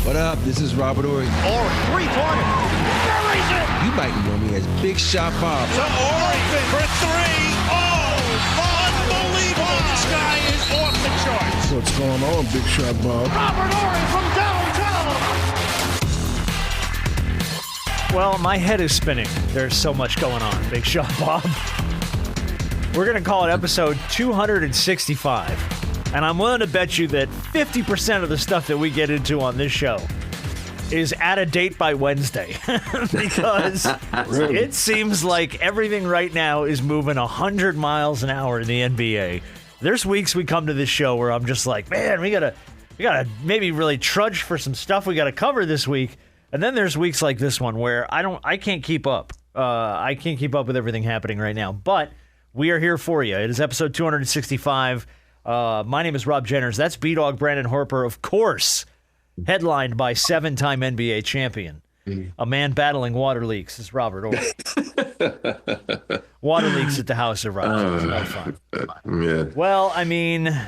What up? This is Robert Horry. Horry, three-pointer. Buries it! You might know me as Big Shot Bob. To Horry for three. Oh, unbelievable. This guy is off the charts. What's going on, Big Shot Bob? Robert Horry from downtown. Well, my head is spinning. There's so much going on, Big Shot Bob. We're going to call it episode 265. And I'm willing to bet you that 50% of the stuff that we get into on this show is out of date by Wednesday. Because Really? it seems like everything right now is moving 100 miles an hour in the NBA. There's weeks we come to this show where I'm just like, man, we gotta maybe really trudge for some stuff we gotta cover this week. And then there's weeks like this one where I can't keep up. I can't keep up with everything happening right now. But we are here for you. It is episode 265. My name is Rob Jenners. That's B-Dog Brandon Harper, of course, headlined by seven-time NBA champion. A man battling water leaks is Robert Horry. Water leaks at the house of Robert. It's no fun. Yeah. Well, I mean,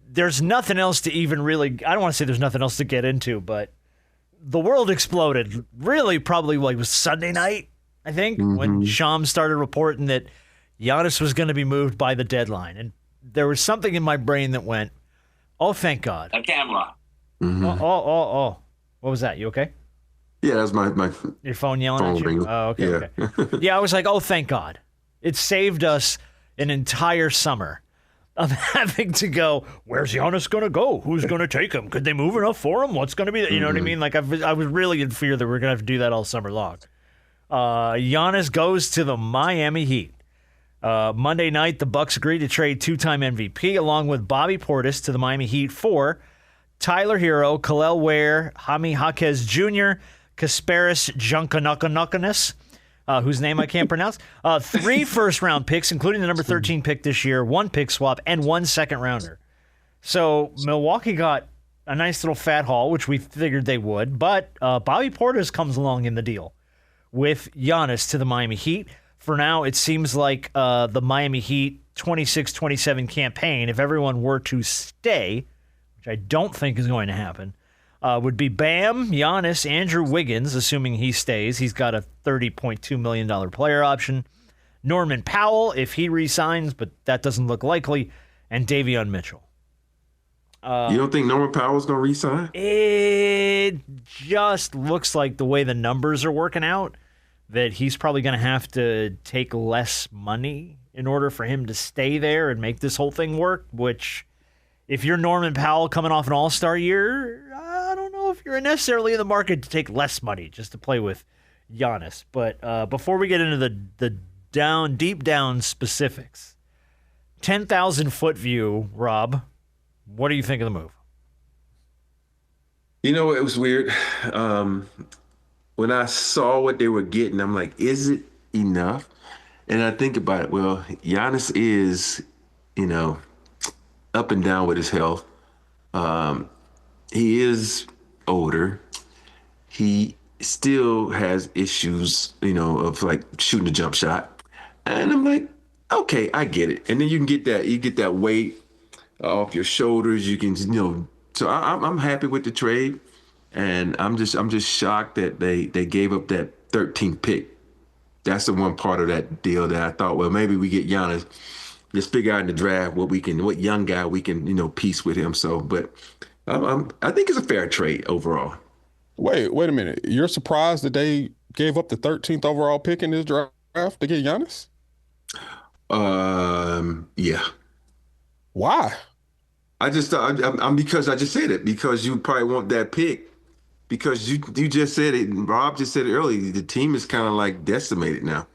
there's nothing else to even really, I don't want to say there's nothing else to get into, but the world exploded really probably like was Sunday night, I think, when Shams started reporting that Giannis was going to be moved by the deadline. And there was something in my brain that went, oh, thank God. A camera. Oh. What was that? You okay? Yeah, that's my Your phone yelling at you? ringing. Oh, okay, Yeah. okay. Yeah, I was like, oh, thank God. It saved us an entire summer of having to go, where's Giannis going to go? Who's going to take him? Could they move enough for him? What's going to be, you know what I mean? Like, I was really in fear that we are going to have to do that all summer long. Giannis goes to the Miami Heat. Monday night, the Bucks agreed to trade two-time MVP along with Bobby Portis to the Miami Heat for Tyler Herro, Kel'el Ware, Jaime Jaquez Jr., Kasparis Junkanakanukanis, whose name I can't pronounce, 3 first-round picks, including the number 13 pick this year, 1 pick swap, and 1 second-rounder. So Milwaukee got a nice little fat haul, which we figured they would, but Bobby Portis comes along in the deal with Giannis to the Miami Heat. For now, it seems like the Miami Heat 26-27 campaign, if everyone were to stay, which I don't think is going to happen, would be Bam, Giannis, Andrew Wiggins, assuming he stays. He's got a $30.2 million player option. Norman Powell, if he re-signs, but that doesn't look likely, and Davion Mitchell. You don't think Norman Powell's going to re-sign? It just looks like the way the numbers are working out, that he's probably going to have to take less money in order for him to stay there and make this whole thing work, which, if you're Norman Powell coming off an all-star year, I don't know if you're necessarily in the market to take less money just to play with Giannis. But before we get into the deep down specifics, 10,000-foot view, Rob, what do you think of the move? You know, it was weird. When I saw what they were getting, I'm like, is it enough? And I think about it. Well, Giannis is, up and down with his health. He is older. He still has issues, of like shooting a jump shot. And I'm like, okay, I get it. And then you get that weight off your shoulders. You can, so I'm happy with the trade. And I'm just shocked that they gave up that 13th pick. That's the one part of that deal that I thought, well, maybe we get Giannis. Let's figure out in the draft what young guy we can, piece with him. So, but I think it's a fair trade overall. Wait a minute. You're surprised that they gave up the 13th overall pick in this draft to get Giannis? Yeah. Why? I just thought because I just said it, because you probably want that pick. Because you just said it, and Rob just said it earlier, the team is kind of like decimated now.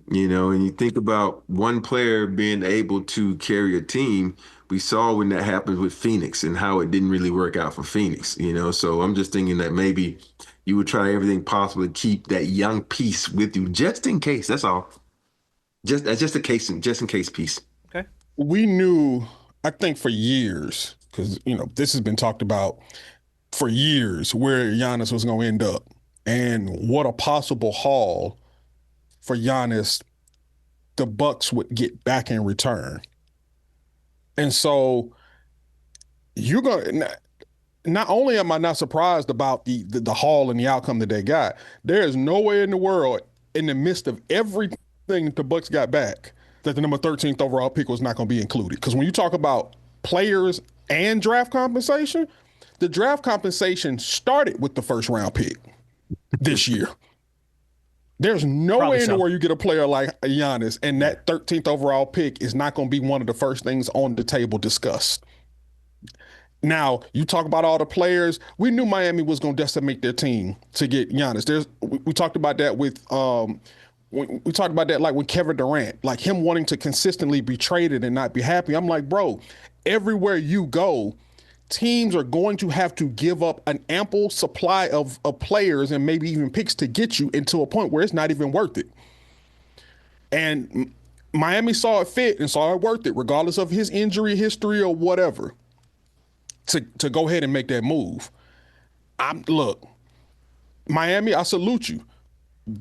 And you think about one player being able to carry a team. We saw when that happened with Phoenix and how it didn't really work out for Phoenix, So I'm just thinking that maybe you would try everything possible to keep that young piece with you, just in case. That's all. Just in case piece. Okay. We knew, I think for years, because, this has been talked about for years, where Giannis was going to end up and what a possible haul for Giannis the Bucks would get back in return. And so you're going to not only am I not surprised about the haul and the outcome that they got, there is no way in the world, in the midst of everything that the Bucks got back, that the number 13th overall pick was not going to be included. Because when you talk about players and draft compensation, the draft compensation started with the first round pick this year. There's no way in the world you get a player like Giannis, and that 13th overall pick is not going to be one of the first things on the table discussed. Now, you talk about all the players. We knew Miami was going to decimate their team to get Giannis. We talked about that with we talked about that like with Kevin Durant, like him wanting to consistently be traded and not be happy. I'm like, bro, everywhere you go, teams are going to have to give up an ample supply of players and maybe even picks to get you into a point where it's not even worth it. And Miami saw it fit and saw it worth it, regardless of his injury history or whatever, to go ahead and make that move. Look, Miami, I salute you.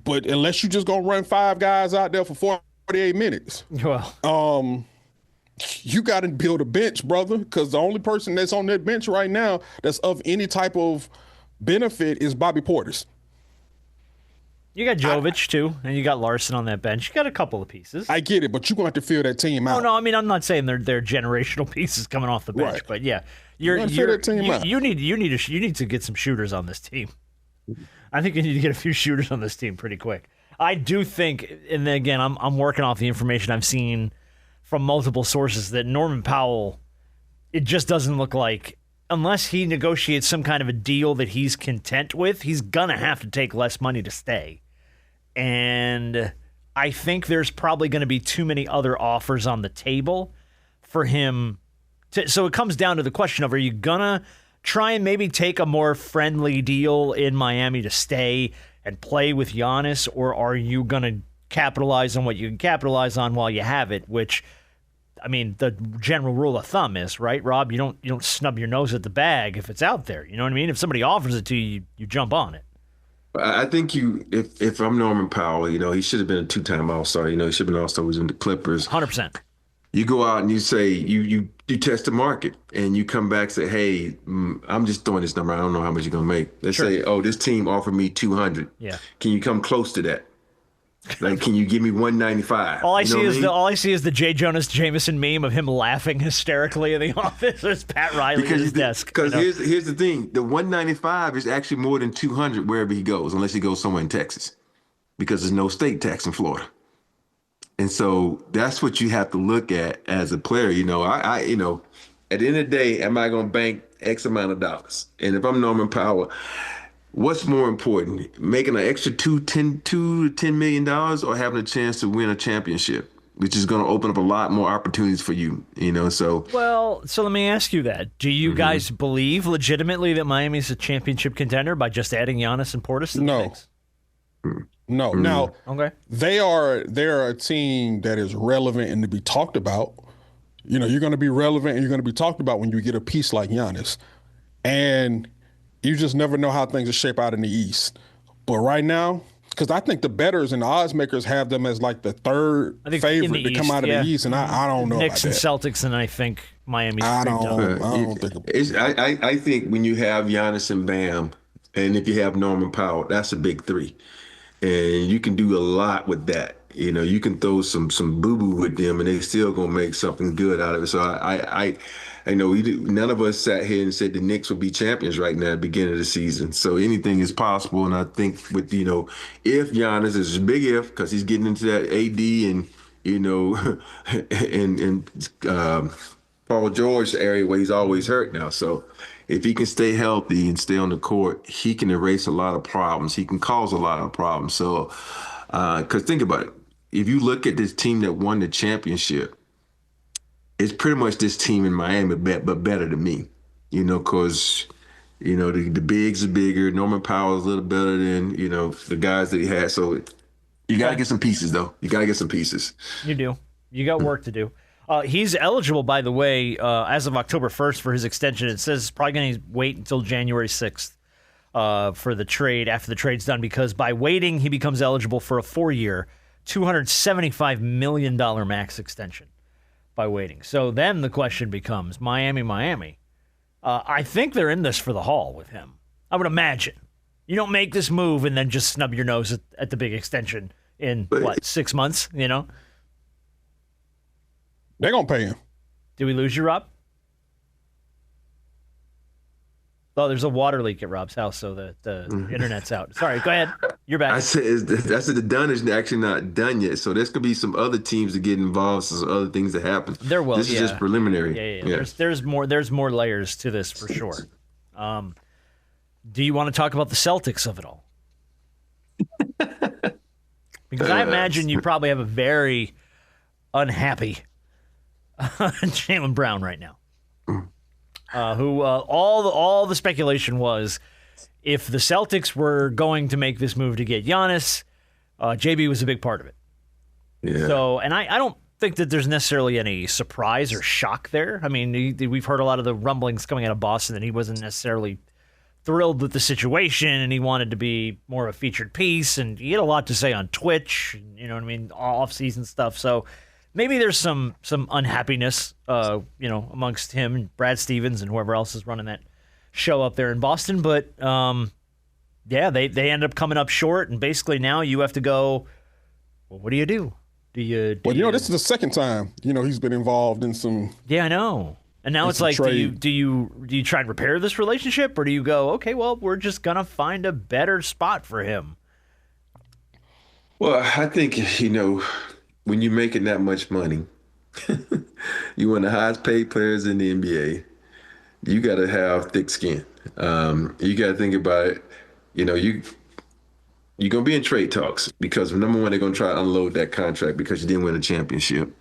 But unless you just going to run 5 guys out there for 48 minutes, well, you got to build a bench, brother, because the only person that's on that bench right now that's of any type of benefit is Bobby Portis. You got Jovic, too, and you got Larson on that bench. You got a couple of pieces. I get it, but you're going to have to fill that team out. Oh, no, I mean, I'm not saying they're generational pieces coming off the bench, right. But yeah, you need to get some shooters on this team. I think you need to get a few shooters on this team pretty quick. I do think, and then again, I'm working off the information I've seen from multiple sources, that Norman Powell, it just doesn't look like, unless he negotiates some kind of a deal that he's content with, he's going to have to take less money to stay. And I think there's probably going to be too many other offers on the table for him. So it comes down to the question of, are you going to try and maybe take a more friendly deal in Miami to stay and play with Giannis, or are you going to capitalize on what you can capitalize on while you have it? Which, I mean, the general rule of thumb is, right, Rob? You don't snub your nose at the bag if it's out there. You know what I mean? If somebody offers it to you, you jump on it. I think if I'm Norman Powell, he should have been a 2-time All-Star. He should have been All-Star. Was in the Clippers. 100%. You go out and you say you test the market, and you come back and say, hey, I'm just throwing this number. I don't know how much you're gonna make. Let's say, oh, this team offered me 200. Yeah. Can you come close to that? Like, can you give me 195? All I see is the J. Jonas Jameson meme of him laughing hysterically in the office. There's Pat Riley at his desk. Because here's the thing: the 195 is actually more than 200 wherever he goes, unless he goes somewhere in Texas, because there's no state tax in Florida. And so that's what you have to look at as a player. I at the end of the day, am I going to bank X amount of dollars? And if I'm Norman Powell, what's more important, making an extra $2 to $10 million, or having a chance to win a championship, which is going to open up a lot more opportunities for you, So let me ask you that. Do you guys believe legitimately that Miami's a championship contender by just adding Giannis and Portis to the mix? No. Now, okay, they're a team that is relevant and to be talked about. You're going to be relevant and you're going to be talked about when you get a piece like Giannis. And you just never know how things will shape out in the East. But right now, because I think the bettors and the odds makers have them as like the third favorite to come out of the East, and I don't know Knicks about and that. Celtics, and I think Miami's I don't think I think when you have Giannis and Bam, and if you have Norman Powell, that's a big three. And you can do a lot with that. You can throw some boo-boo with them, and they still gonna make something good out of it. So I know none of us sat here and said the Knicks will be champions right now at the beginning of the season. So anything is possible. And I think with if Giannis is a big if, because he's getting into that AD and Paul George area where he's always hurt now. So if he can stay healthy and stay on the court, he can erase a lot of problems. He can cause a lot of problems. So, because think about it. If you look at this team that won the championship, it's pretty much this team in Miami, but better than me, because, the bigs are bigger. Norman Powell is a little better than, the guys that he had. So you got to get some pieces, though. You got to get some pieces. You do. You got work to do. He's eligible, by the way, as of October 1st for his extension. It says it's probably going to wait until January 6th for the trade, after the trade's done, because by waiting, he becomes eligible for a 4-year, $275 million max extension by waiting. So then the question becomes, Miami. I think they're in this for the haul with him. I would imagine. You don't make this move and then just snub your nose at the big extension in, 6 months, you know? They're going to pay him. Did we lose you, Rob? Oh, there's a water leak at Rob's house, so the internet's out. Sorry, go ahead. You're back. I said the done is actually not done yet. So there's gonna be some other teams that get involved, some other things that happen. There will. This is just preliminary. Yeah. There's more layers to this for sure. Do you want to talk about the Celtics of it all? Because I imagine you probably have a very unhappy Jaylen Brown right now. Who all the speculation was if the Celtics were going to make this move to get Giannis, JB was a big part of it. Yeah. So, and I don't think that there's necessarily any surprise or shock there. I mean, we've heard a lot of the rumblings coming out of Boston that he wasn't necessarily thrilled with the situation and he wanted to be more of a featured piece, and he had a lot to say on Twitch, you know what I mean, off-season stuff. So maybe there's some unhappiness, amongst him and Brad Stevens and whoever else is running that show up there in Boston. But they end up coming up short, and basically now you have to go, well, what do you do? This is the second time he's been involved in some. Yeah, I know. And now it's like, do you try and repair this relationship, or do you go, okay, well, we're just gonna find a better spot for him? Well, I think when you're making that much money, you're one of the highest paid players in the NBA. You got to have thick skin. You got to think about it. You're going to be in trade talks because, number one, they're going to try to unload that contract because you didn't win a championship.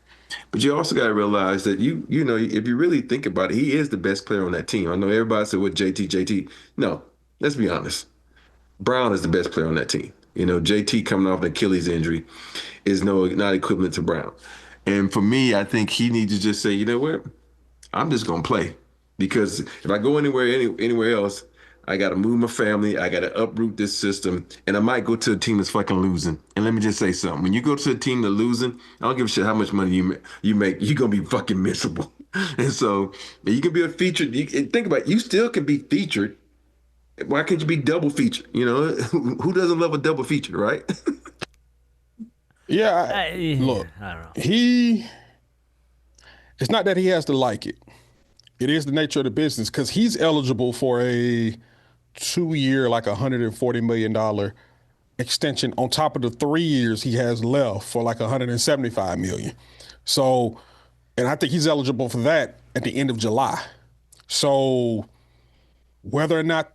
But you also got to realize that, if you really think about it, he is the best player on that team. I know everybody said, JT. No, let's be honest. Brown is the best player on that team. JT coming off an Achilles injury is not equivalent to Brown. And for me, I think he needs to just say, you know what? I'm just going to play. Because if I go anywhere else, I got to move my family. I got to uproot this system. And I might go to a team that's fucking losing. And let me just say something. When you go to a team that's losing, I don't give a shit how much money you make. You're going to be fucking miserable. And so you can be a featured. Think about it. You still can be featured. Why can't you be double featured? Who doesn't love a double feature, right? Yeah. Look, I don't know. It's not that he has to like it. It is the nature of the business because he's eligible for a 2-year, like $140 million extension on top of the 3 years he has left for like $175 million. So, and I think he's eligible for that at the end of July. So whether or not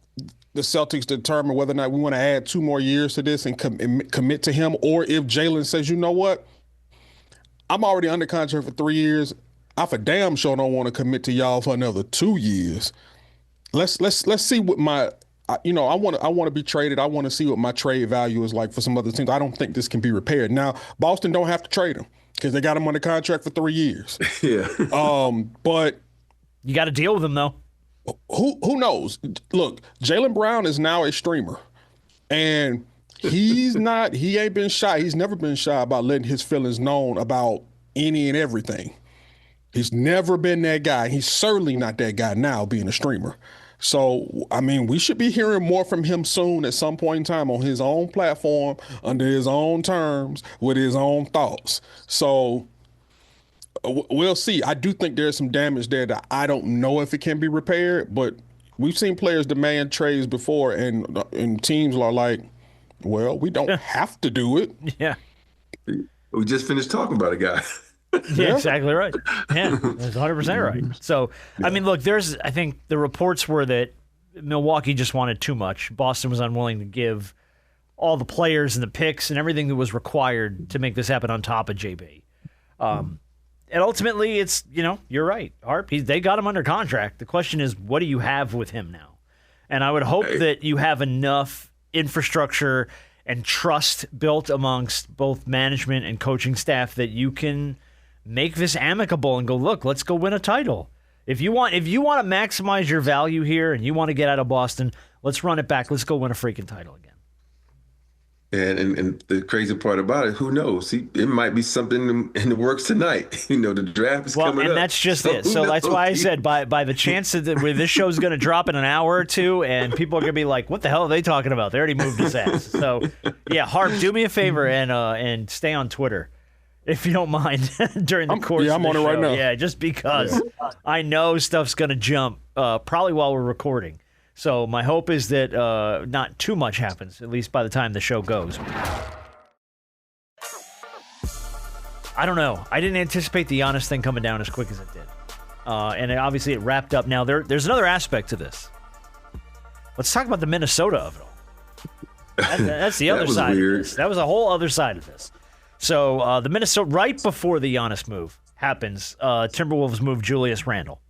the Celtics determine whether or not we want to add 2 more years to this and commit to him, or if Jaylen says, you know what, I'm already under contract for 3 years. I for damn sure don't want to commit to y'all for another 2 years. Let's see what I want to be traded. I want to see what my trade value is like for some other teams. I don't think this can be repaired. Now, Boston don't have to trade him because they got him under contract for 3 years. Yeah. But you got to deal with him though. Who knows? Look, Jaylen Brown is now a streamer, and he ain't been shy. He's never been shy about letting his feelings known about any and everything. He's never been that guy. He's certainly not that guy now being a streamer. So, I mean, we should be hearing more from him soon at some point in time on his own platform, under his own terms, with his own thoughts. So we'll see. I do think there's some damage there that I don't know if it can be repaired, but we've seen players demand trades before, and teams are like, well, we don't have to do it. Yeah. We just finished talking about a guy. Yeah, exactly right. Yeah, that's 100% right. So, I mean, look, I think the reports were that Milwaukee just wanted too much. Boston was unwilling to give all the players and the picks and everything that was required to make this happen on top of JB. And ultimately, it's, you're right, Harp. They got him under contract. The question is, what do you have with him now? And I would hope that you have enough infrastructure and trust built amongst both management and coaching staff that you can make this amicable and go, look, let's go win a title. If you want to maximize your value here and you want to get out of Boston, let's run it back. Let's go win a freaking title again. And the crazy part about it, who knows? It might be something in the works tonight. The draft is coming up. And that's just it. So that's why I said by the chance that where this show's going to drop in an hour or two, and people are going to be like, "What the hell are they talking about?" They already moved his ass. So yeah, Harp, do me a favor and stay on Twitter if you don't mind during the course. Yeah, I'm of the on it right show. now. Yeah, just because I know stuff's going to jump probably while we're recording. So my hope is that not too much happens, at least by the time the show goes. I don't know. I didn't anticipate the Giannis thing coming down as quick as it did. And obviously it wrapped up. Now, there's another aspect to this. Let's talk about the Minnesota of it all. That's the other side weird. of this. That was a whole other side of this. So the Minnesota, right before the Giannis move happens, Timberwolves move Julius Randle.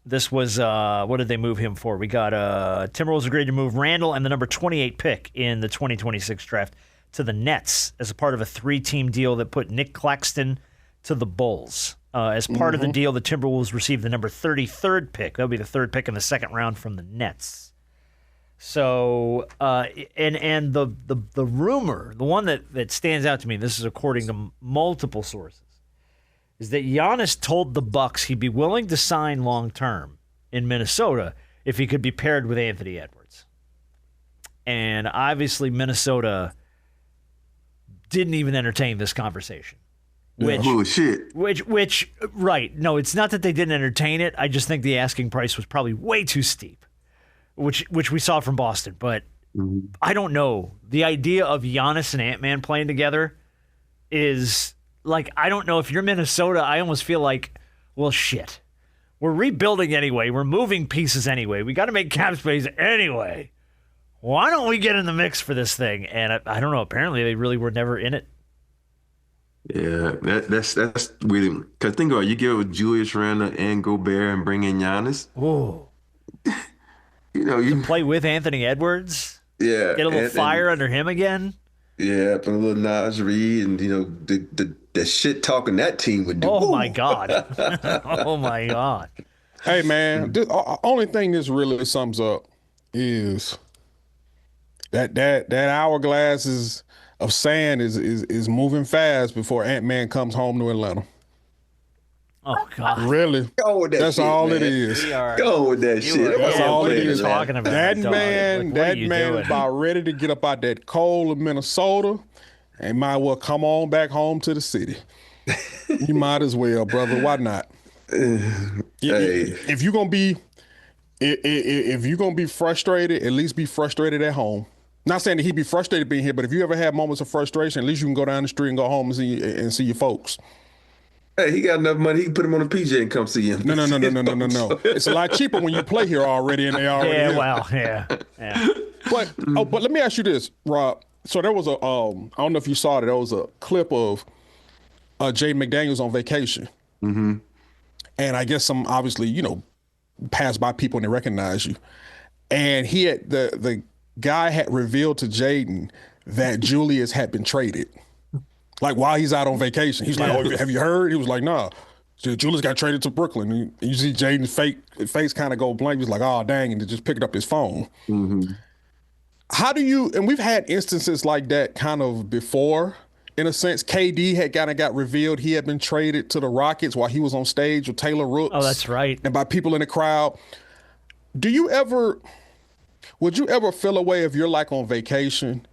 This was, what did they move him for? We got Timberwolves agreed to move Randle and the number 28 pick in the 2026 draft to the Nets as a part of a 3-team deal that put Nick Claxton to the Bulls. As part of the deal, the Timberwolves received the number 33rd pick. That would be the third pick in the second round from the Nets. So, and the rumor, the one that stands out to me, this is according to multiple sources, is that Giannis told the Bucks he'd be willing to sign long-term in Minnesota if he could be paired with Anthony Edwards. And obviously Minnesota didn't even entertain this conversation. Bullshit. Which, right. No, it's not that they didn't entertain it. I just think the asking price was probably way too steep, which we saw from Boston. But I don't know. The idea of Giannis and Ant-Man playing together is... Like, I don't know if you're Minnesota, I almost feel like, well, shit. We're rebuilding anyway. We're moving pieces anyway. We got to make cap space anyway. Why don't we get in the mix for this thing? And I don't know. Apparently, they really were never in it. Yeah, that's weird. Because think about it, you get with Julius Randle and Gobert and bring in Giannis. Ooh. You Play with Anthony Edwards. Yeah. Get a little fire under him again. Yeah, put a little Nas Reed and, the shit talking that team would do. Oh, my God. Oh, my God. Hey, man, the only thing this really sums up is that hourglass of sand is moving fast before Ant-Man comes home to Atlanta. Oh, God. Really? Go with that That's shit, all man. it is. Go with that shit. That's all it is. Talking about That dog? man, Like, what are that you man doing? is about ready to get up out that cold of Minnesota and might well come on back home to the city. You might as well, brother. Why not? If you're gonna be, if you're gonna be frustrated, at least be frustrated at home. Not saying that he'd be frustrated being here, but if you ever have moments of frustration, at least you can go down the street and go home and see your folks. Hey, he got enough money. He can put him on a PJ and come see him. No. It's a lot cheaper when you play here already, and they already Yeah, here. well, yeah. But let me ask you this, Rob. So there was I don't know if you saw it. There was a clip of Jay McDaniels on vacation, and I guess some obviously pass by people and they recognize you, and he had the guy had revealed to Jaden that Julius had been traded. Like while he's out on vacation, he's like, "Oh, have you heard?" He was like, "Nah." So Julius got traded to Brooklyn. And you see Jaden's face kind of go blank. He's like, "Oh, dang!" And he just picked up his phone. How do you? And we've had instances like that kind of before. In a sense, KD had kind of got revealed he had been traded to the Rockets while he was on stage with Taylor Rooks. Oh, that's right. And by people in the crowd. Would you ever feel a way if you're like on vacation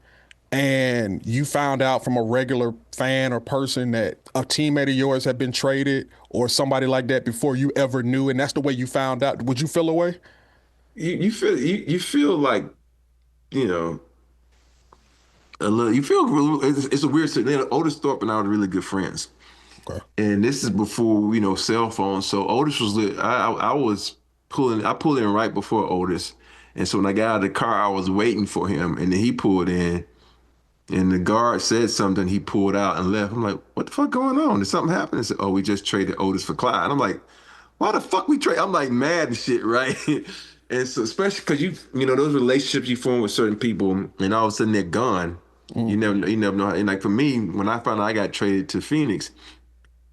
and you found out from a regular fan or person that a teammate of yours had been traded or somebody like that before you ever knew, and that's the way you found out? Would you feel a way? You feel like, a little. You feel it's a weird situation. Otis Thorpe and I were really good friends. Okay. And this is before cell phones. So Otis was lit. I pulled in right before Otis, and so when I got out of the car, I was waiting for him, and then he pulled in. And the guard said something, he pulled out and left. I'm like, what the fuck going on? Did something happen? He said, oh, we just traded Otis for Clyde. I'm like, why the fuck we trade? I'm like mad and shit, right? And so especially because those relationships you form with certain people and all of a sudden they're gone. You never know. And like for me, when I found out I got traded to Phoenix,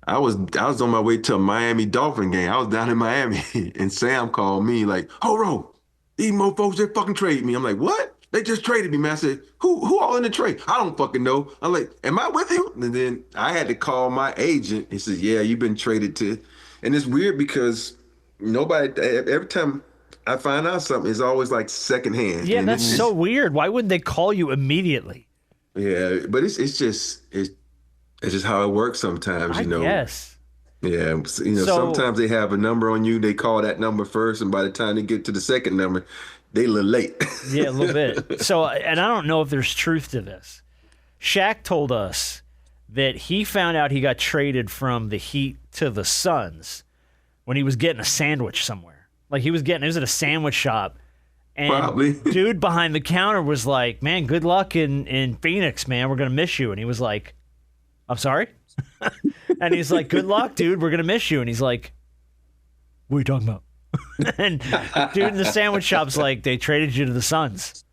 I was on my way to a Miami Dolphin game. I was down in Miami and Sam called me like, Herro, these mofos, they fucking trade me. I'm like, what? They just traded me, man. I said, who all in the trade? I don't fucking know. I'm like, am I with him? And then I had to call my agent. He said, yeah, you've been traded to. And it's weird because every time I find out something, it's always like secondhand. Yeah, and that's so weird. Why wouldn't they call you immediately? Yeah, but it's just how it works sometimes, you know. Yes. Yeah, sometimes they have a number on you. They call that number first, and by the time they get to the second number, they a little late. Yeah, a little bit. So, and I don't know if there's truth to this. Shaq told us that he found out he got traded from the Heat to the Suns when he was getting a sandwich somewhere. Like he was at a sandwich shop, and Probably. dude behind the counter was like, "Man, good luck in Phoenix, man. We're gonna miss you." And he was like, "I'm sorry." And he's like, "Good luck, dude. We're gonna miss you." And he's like, "What are you talking about?" And dude in the sandwich shop's like, "They traded you to the Suns."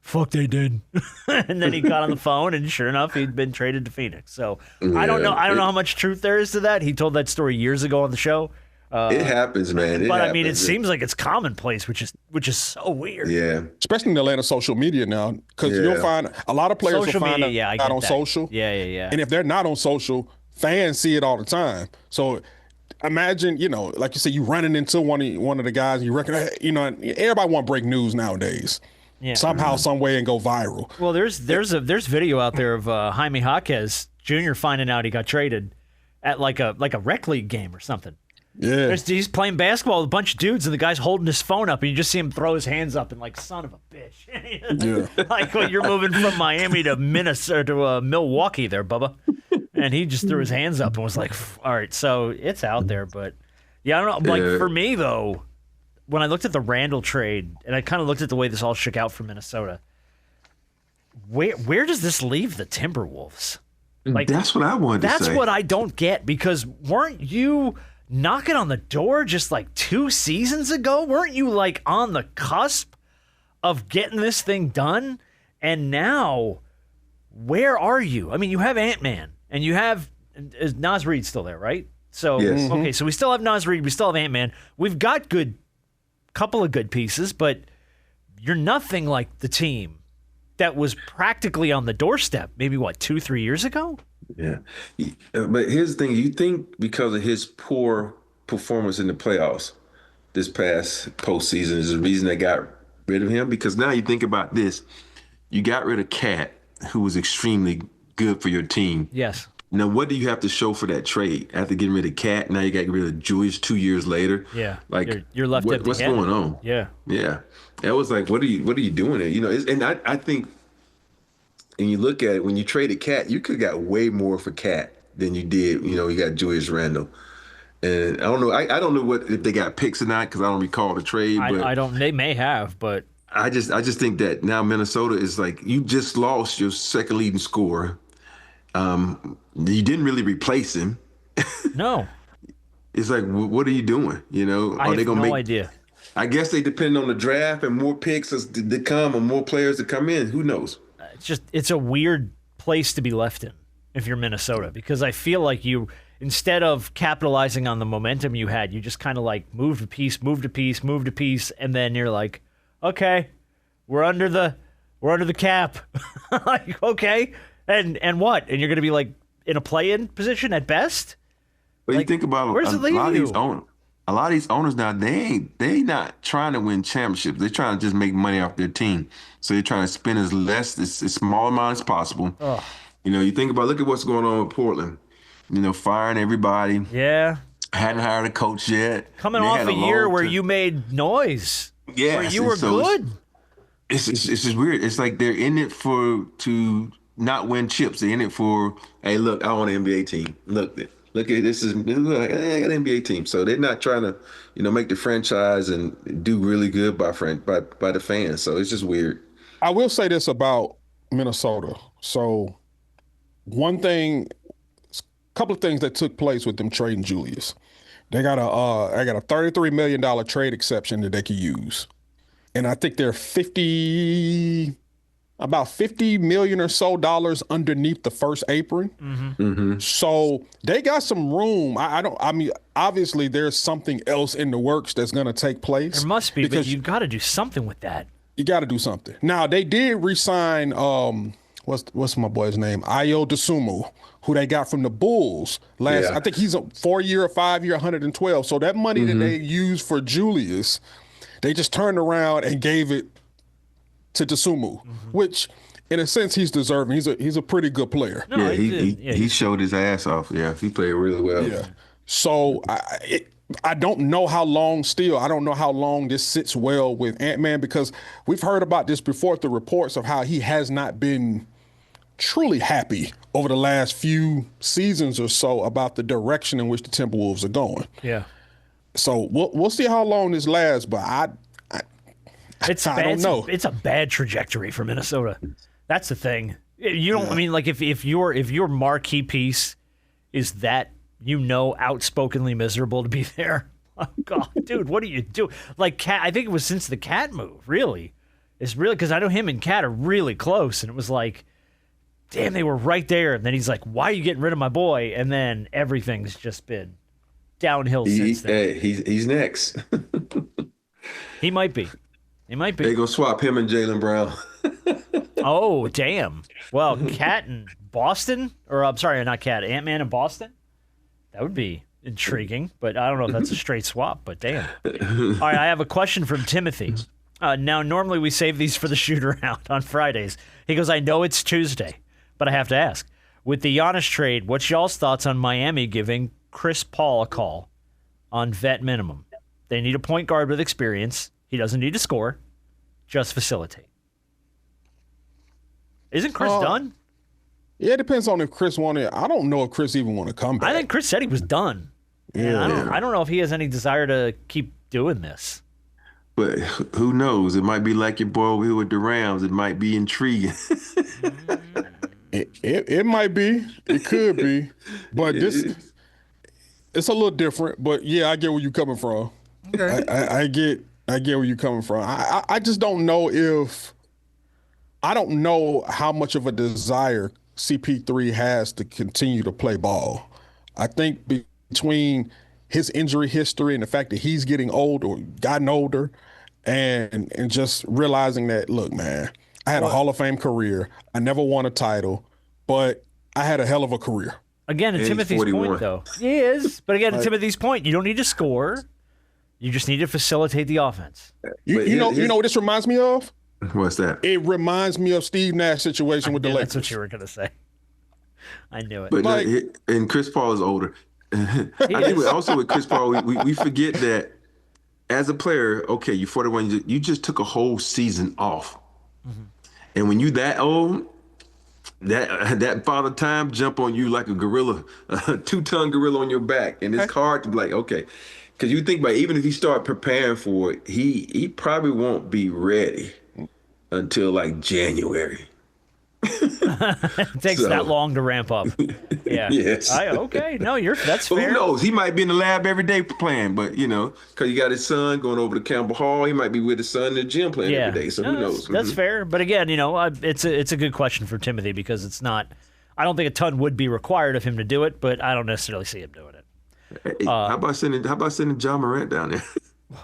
Fuck, they did. And then he got on the phone, and sure enough, he'd been traded to Phoenix. So I don't know how much truth there is to that. He told that story years ago on the show. It happens, man. I mean, it seems like it's commonplace, which is so weird. Yeah. Especially in the land of social media now, because you'll find a lot of players Social will find media, out on that. social. Yeah. And if they're not on social, fans see it all the time. So imagine, like you said, you running into one of the guys, you reckon, everybody want to break news nowadays. Yeah. Somehow, some way, and go viral. Well, there's video out there of Jaime Jaquez Jr. finding out he got traded at like a rec league game or something. Yeah. He's playing basketball with a bunch of dudes, and the guy's holding his phone up, and you just see him throw his hands up and like, son of a bitch. Yeah. Like, well, you're moving from Miami to Minnesota to Milwaukee there, Bubba. And he just threw his hands up and was like, all right, so it's out there. But, yeah, I don't know. Like, for me, though, when I looked at the Randle trade, and I kind of looked at the way this all shook out for Minnesota, where does this leave the Timberwolves? Like, that's what I wanted to say. That's what I don't get, because weren't you knocking on the door just like 2 seasons ago? Weren't you like on the cusp of getting this thing done? And now, where are you? I mean, you have Ant-Man, and you have Naz Reid still there, right? So, yes. Okay, so we still have Naz Reid, we still have Ant-Man. We've got couple of good pieces, but you're nothing like the team that was practically on the doorstep maybe, 2-3 years ago? Yeah. But here's the thing. You think because of his poor performance in the playoffs this past postseason is the reason they got rid of him? Because now you think about this. You got rid of Cat, who was extremely good for your team. Yes. Now, what do you have to show for that trade? After getting rid of Cat, now you got rid of Jewish 2 years later. Yeah. Like, you're left empty-handed. what's going on? Yeah. Yeah. That was like, what are you doing there? And I think, and you look at it, when you traded Cat, you could have got way more for Cat than you did. You got Julius Randle. And I don't know. I don't know if they got picks or not, because I don't recall the trade. But I don't. They may have, but I just think that now Minnesota is like, you just lost your second leading scorer. You didn't really replace him. No. It's like, what are you doing? I have no idea. I guess they depend on the draft and more picks to come or more players to come in. Who knows? It's a weird place to be left in if you're Minnesota, because I feel like you, instead of capitalizing on the momentum you had, you just kind of like moved a piece, and then you're like, okay, we're under the cap. Like, okay, and what? And you're going to be like in a play-in position at best? But you think about where's it leave you? A lot of these owners now, they not trying to win championships. They're trying to just make money off their team. So they're trying to spend as small amount as possible. Ugh. You think about, look at what's going on with Portland. Firing everybody. Yeah. Hadn't hired a coach yet. Coming off a year where you made noise. Yeah. Where you were good. It's just weird. It's like they're in it to not win chips. They're in it for, hey, look, I want an NBA team. Look at this is like, I got an NBA team. So they're not trying to, make the franchise and do really good by the fans. So it's just weird. I will say this about Minnesota. So a couple of things that took place with them trading Julius. They got a $33 million trade exception that they could use. And I think they're about $50 million or so underneath the first apron. Mm-hmm. Mm-hmm. So they got some room. Obviously there's something else in the works that's going to take place. There must be, but you've got to do something with that. You got to do something. Now, they did re-sign, what's my boy's name? Ayo Dosunmu, who they got from the Bulls last. I think he's a 4-year or 5-year, 112. So that money that they used for Julius, they just turned around and gave it to Dosunmu, which in a sense he's deserving. He's a pretty good player. No, he showed his ass off. Yeah, he played really well. Yeah. So I don't know how long still. I don't know how long this sits well with Ant-Man, because we've heard about this before, the reports of how he has not been truly happy over the last few seasons or so about the direction in which the Timberwolves are going. Yeah. So we'll see how long this lasts, but I don't know. It's a bad trajectory for Minnesota. That's the thing. You don't. I mean, like if your marquee piece is that, outspokenly miserable to be there. Oh God, dude, what do you do? Like Cat, I think it was since the Cat move. Really, it's really because I know him and Cat are really close, and it was like, damn, they were right there. And then he's like, "Why are you getting rid of my boy?" And then everything's just been downhill since then. He's next. He might be. They gonna swap him and Jaylen Brown. Oh, damn. Well, Cat in Boston, or I'm sorry, not Cat, Ant-Man in Boston. That would be intriguing, but I don't know if that's a straight swap, but damn. All right, I have a question from Timothy. Now, normally we save these for the shoot-around on Fridays. He goes, I know it's Tuesday, but I have to ask. With the Giannis trade, what's y'all's thoughts on Miami giving Chris Paul a call on vet minimum? They need a point guard with experience. He doesn't need to score, just facilitate. Isn't Chris done? Yeah, it depends on if Chris wanted. I don't know if Chris even want to come back. I think Chris said he was done. Yeah. I don't know if he has any desire to keep doing this. But who knows? It might be like your boy over here with the Rams. It might be intriguing. It might be. It could be. But it's a little different. But yeah, I get where you're coming from. Okay. I get where you're coming from. I just don't know if. I don't know how much of a desire CP3 has to continue to play ball. I think between his injury history and the fact that he's getting old or gotten older and just realizing that, look, man, I had a Hall of Fame career. I never won a title, but I had a hell of a career. Again, to Timothy's point, though. He is. But again, to Timothy's point, you don't need to score. You just need to facilitate the offense. You know what this reminds me of? What's that? It reminds me of Steve Nash's situation with the Lakers. That's what you were going to say. I knew it. But and Chris Paul is older. I think also with Chris Paul, we forget that as a player, okay, you're 41, you just took a whole season off. Mm-hmm. And when you that old, that father time jump on you like a gorilla, a 2-ton gorilla on your back. And it's hard to be like, okay. Because you think about it, even if he start preparing for it, he probably won't be ready until like January. It takes that long to ramp up. Yeah. Yes. Okay. No, that's fair. Who knows? He might be in the lab every day playing, but because he got his son going over to Campbell Hall, he might be with his son in the gym playing every day. So who knows? That's fair. But again, it's a good question for Timothy because it's not. I don't think a ton would be required of him to do it, but I don't necessarily see him doing it. Hey, how about sending John Morant down there?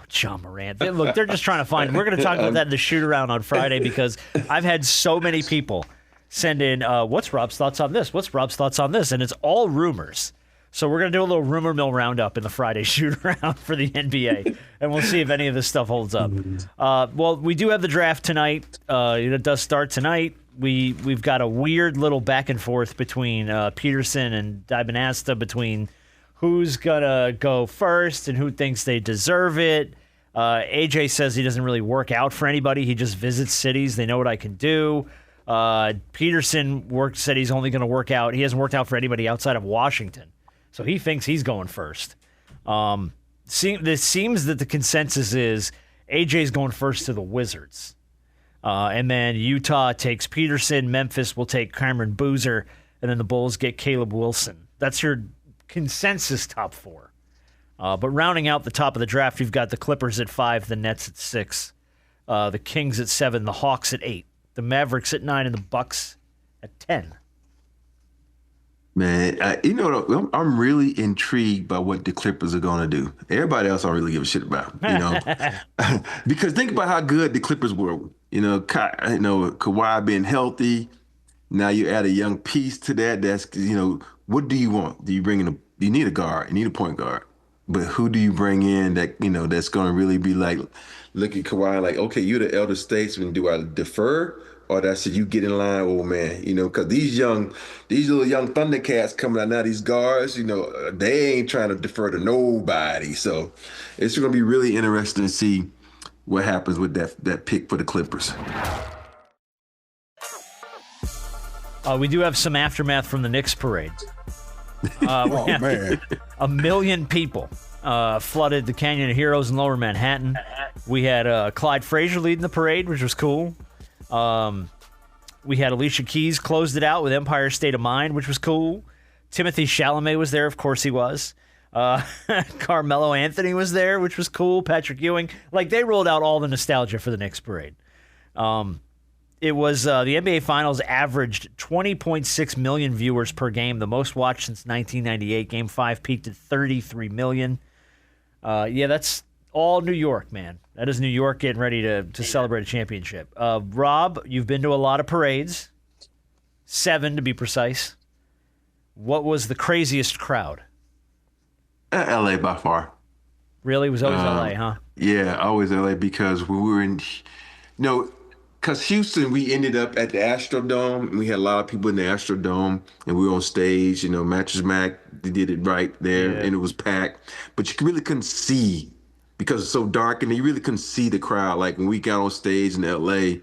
John Morant. Look, they're just trying to find. We're going to talk about that in the shoot around on Friday because I've had so many people send in, what's Rob's thoughts on this? What's Rob's thoughts on this? And it's all rumors. So we're going to do a little rumor mill roundup in the Friday shoot around for the NBA, and we'll see if any of this stuff holds up. Well, we do have the draft tonight. It does start tonight. We've got a weird little back and forth between Peterson and Dibanasta between who's going to go first and who thinks they deserve it. AJ says he doesn't really work out for anybody. He just visits cities. They know what I can do. Peterson said he's only going to work out. He hasn't worked out for anybody outside of Washington. So he thinks he's going first. This seems that the consensus is AJ's going first to the Wizards. And then Utah takes Peterson. Memphis will take Cameron Boozer. And then the Bulls get Caleb Wilson. That's your consensus top four. But rounding out the top of the draft, you've got the Clippers at 5, the Nets at 6, the Kings at 7, the Hawks at 8, the Mavericks at 9, and the Bucks at 10. Man, I'm really intrigued by what the Clippers are going to do. Everybody else I don't really give a shit about, because think about how good the Clippers were Kawhi being healthy. Now you add a young piece to that. That's what do you want? Do you bring in you need a guard, you need a point guard, but who do you bring in that that's going to really be like, look at Kawhi like, okay, you're the elder statesman. Do I defer, or that's you get in line, old man? Because these little young Thundercats coming out now, these guards, they ain't trying to defer to nobody. So it's going to be really interesting to see what happens with that pick for the Clippers. We do have some aftermath from the Knicks parade. Oh, man. 1 million people flooded the Canyon of Heroes in Lower Manhattan. We had Clyde Frazier leading the parade, which was cool. We had Alicia Keys closed it out with Empire State of Mind, which was cool. Timothy Chalamet was there. Of course he was. Carmelo Anthony was there, which was cool. Patrick Ewing. Like, they rolled out all the nostalgia for the Knicks parade. It was the NBA Finals averaged 20.6 million viewers per game, the most watched since 1998. Game 5 peaked at 33 million. That's all New York, man. That is New York getting ready to celebrate a championship. Rob, you've been to a lot of parades, 7 to be precise. What was the craziest crowd? LA by far. Really? It was always LA, huh? Yeah, always LA, because when we were in, because Houston, we ended up at the Astrodome, and we had a lot of people in the Astrodome, and we were on stage. Mattress Mac, they did it right there, and it was packed. But you really couldn't see because it's so dark, and you really couldn't see the crowd. Like when we got on stage in LA,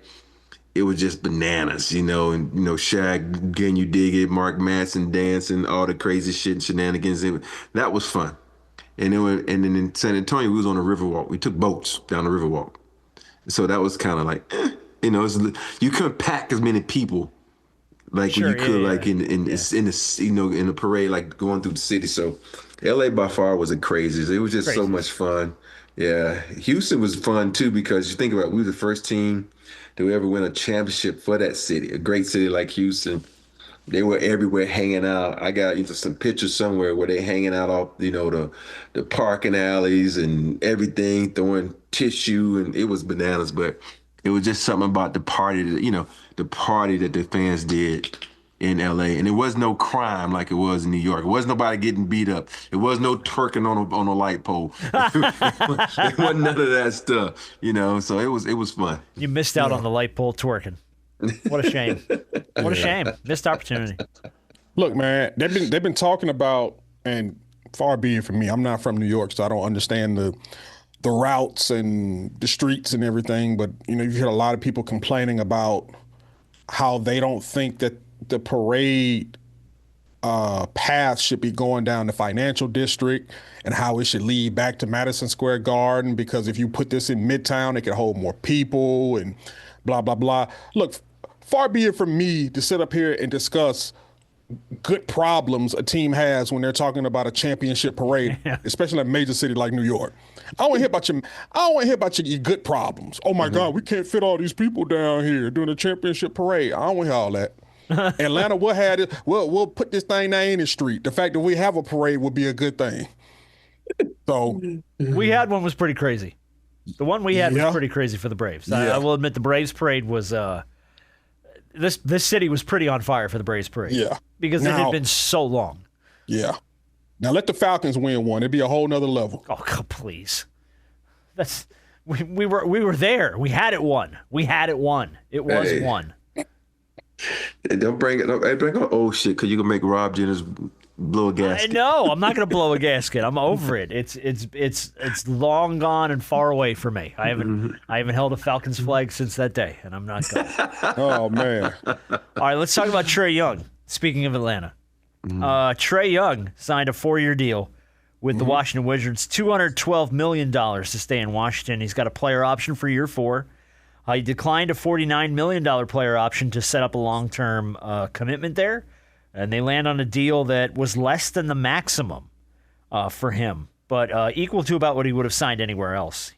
it was just bananas, and Shaq, Can You Dig It, Mark Manson dancing, all the crazy shit and shenanigans. That was fun. And then in San Antonio, we was on a Riverwalk. We took boats down the Riverwalk. So that was kind of like, you couldn't pack as many people like when you could in the parade, like going through the city. So LA by far was the craziest. It was just so much fun. Yeah, Houston was fun too, because you think about it, we were the first team to ever win a championship for that city, a great city like Houston. They were everywhere hanging out. I got some pictures somewhere where they hanging out off, the parking alleys and everything, throwing tissue, and it was bananas. But it was just something about the party that the fans did in LA. And it was no crime like it was in New York. It was nobody getting beat up. It was no twerking on a light pole. It wasn't none of that stuff, so it was fun. You missed out on the light pole twerking. What a shame. What a shame. Missed opportunity. Look, man, they've been talking about, and far be it from me, I'm not from New York, so I don't understand the routes and the streets and everything, but you've heard a lot of people complaining about how they don't think that the parade path should be going down the financial district, and how it should lead back to Madison Square Garden, because if you put this in Midtown, it could hold more people and blah, blah, blah. Look, far be it from me to sit up here and discuss good problems a team has when they're talking about a championship parade, especially in a major city like New York. I don't want to hear about your good problems. Oh my God, we can't fit all these people down here doing a championship parade. I don't want to hear all that. Atlanta, we'll put this thing down in the street. The fact that we have a parade would be a good thing. So we had one was pretty crazy. The one we had was pretty crazy for the Braves. Yeah. I will admit the Braves parade was this city was pretty on fire for the Braves parade. Yeah. Because it had been so long. Yeah. Now let the Falcons win one. It'd be a whole nother level. Oh, God, please. We were there. We had it won. It was won. Don't bring on old shit, because you can make Rob Jennings blow a gasket. No, I'm not going to blow a gasket. I'm over it. It's long gone and far away for me. I haven't held a Falcons flag since that day, and I'm not going. Oh man! All right, let's talk about Trae Young. Speaking of Atlanta, Trae Young signed a 4-year deal with the Washington Wizards, $212 million to stay in Washington. He's got a player option for year 4. He declined a $49 million player option to set up a long-term commitment there. And they land on a deal that was less than the maximum for him, but equal to about what he would have signed anywhere else.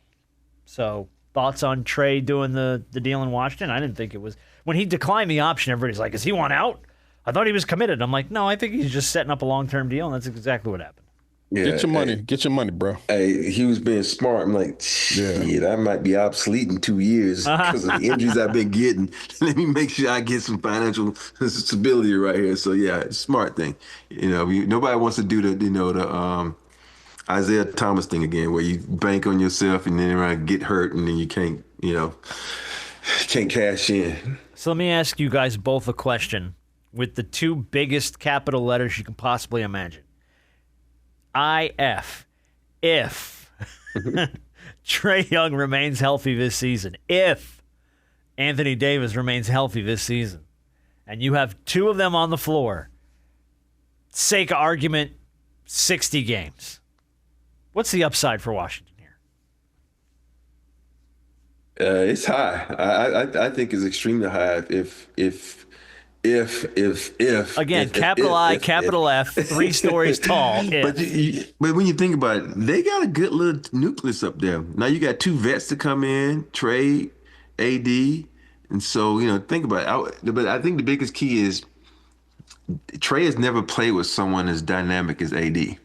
So thoughts on Trae doing the deal in Washington? I didn't think it was. When he declined the option, everybody's like, is he want out? I thought he was committed. I'm like, no, I think he's just setting up a long-term deal, and that's exactly what happened. Yeah, Get your money, bro. hey, he was being smart. I'm like, shit, I might be obsolete in 2 years because of the injuries I've been getting. Let me make sure I get some financial stability right here. So yeah, smart thing. Nobody wants to do the Isaiah Thomas thing again, where you bank on yourself and then get hurt and then you can't cash in. So let me ask you guys both a question with the two biggest capital letters you can possibly imagine. IF. If Trae Young remains healthy this season, if Anthony Davis remains healthy this season, and you have two of them on the floor, sake of argument, 60 games. What's the upside for Washington here? It's high. I think it's extremely high. If Again, capital I, capital F, 3 stories tall. But when you think about it, they got a good little nucleus up there. Now you got 2 vets to come in, Trae, AD, and so think about it. But I think the biggest key is Trae has never played with someone as dynamic as AD.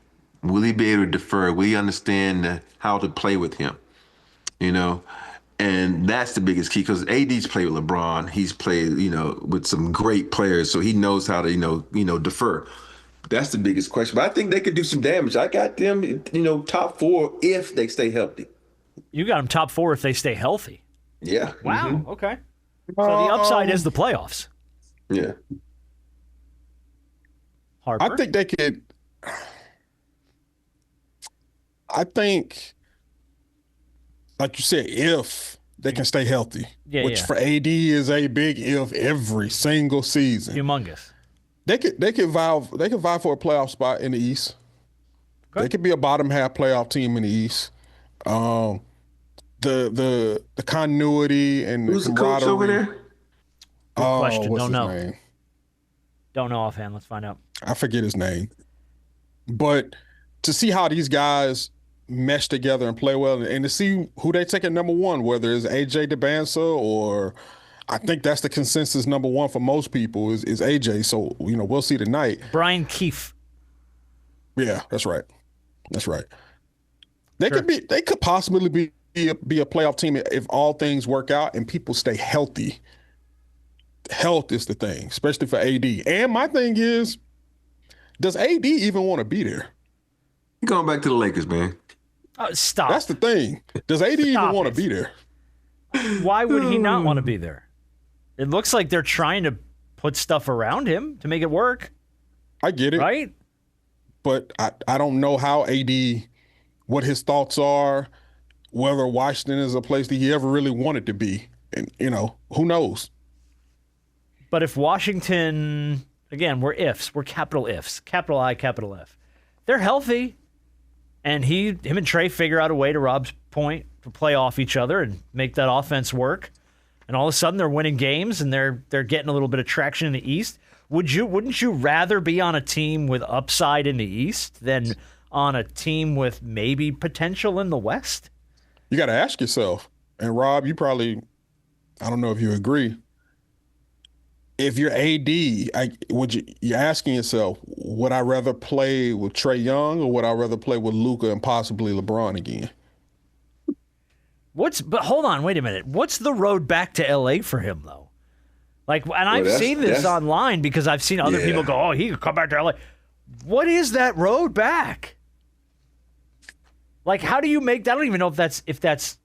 Will he be able to defer? Will he understand how to play with him? And that's the biggest key because AD's played with LeBron. He's played, with some great players, so he knows how to, defer. That's the biggest question. But I think they could do some damage. I got them, top 4 if they stay healthy. You got them top 4 if they stay healthy. Yeah. Wow. Mm-hmm. Okay. So the upside is the playoffs. Yeah. Harper? I think they could. I think, like you said, if they can stay healthy, which for AD is a big if every single season. Humongous. They could vie for a playoff spot in the East. Okay. They could be a bottom half playoff team in the East. The continuity and who's the coach over there? Good question. What's Don't know. His name? Don't know offhand. Let's find out. I forget his name. But to see how these guys mesh together and play well, and to see who they take at number 1, whether it's AJ DeBanza or I think that's the consensus number 1 for most people is AJ. So, we'll see tonight. Brian Keefe. Yeah, that's right. That's right. They could possibly be a playoff team if all things work out and people stay healthy. Health is the thing, especially for AD. And my thing is, does AD even want to be there? You're going back to the Lakers, man. Stop. That's the thing. Does AD even want to be there? Why would he not want to be there? It looks like they're trying to put stuff around him to make it work. I get it. Right? But I don't know how AD, what his thoughts are, whether Washington is a place that he ever really wanted to be. And, who knows? But if Washington, again, we're ifs. We're capital ifs. Capital I, capital F. They're healthy. And him and Trae figure out a way, to Rob's point, to play off each other and make that offense work. And all of a sudden they're winning games and they're getting a little bit of traction in the East. Wouldn't you rather be on a team with upside in the East than on a team with maybe potential in the West? You got to ask yourself. And Rob, you probably, I don't know if you agree. If you're AD, you're asking yourself, would I rather play with Trae Young or would I rather play with Luka and possibly LeBron again? But hold on, wait a minute. What's the road back to LA for him though? I've seen this online because I've seen other people go, he could come back to LA. What is that road back? How do you make that? I don't even know if that's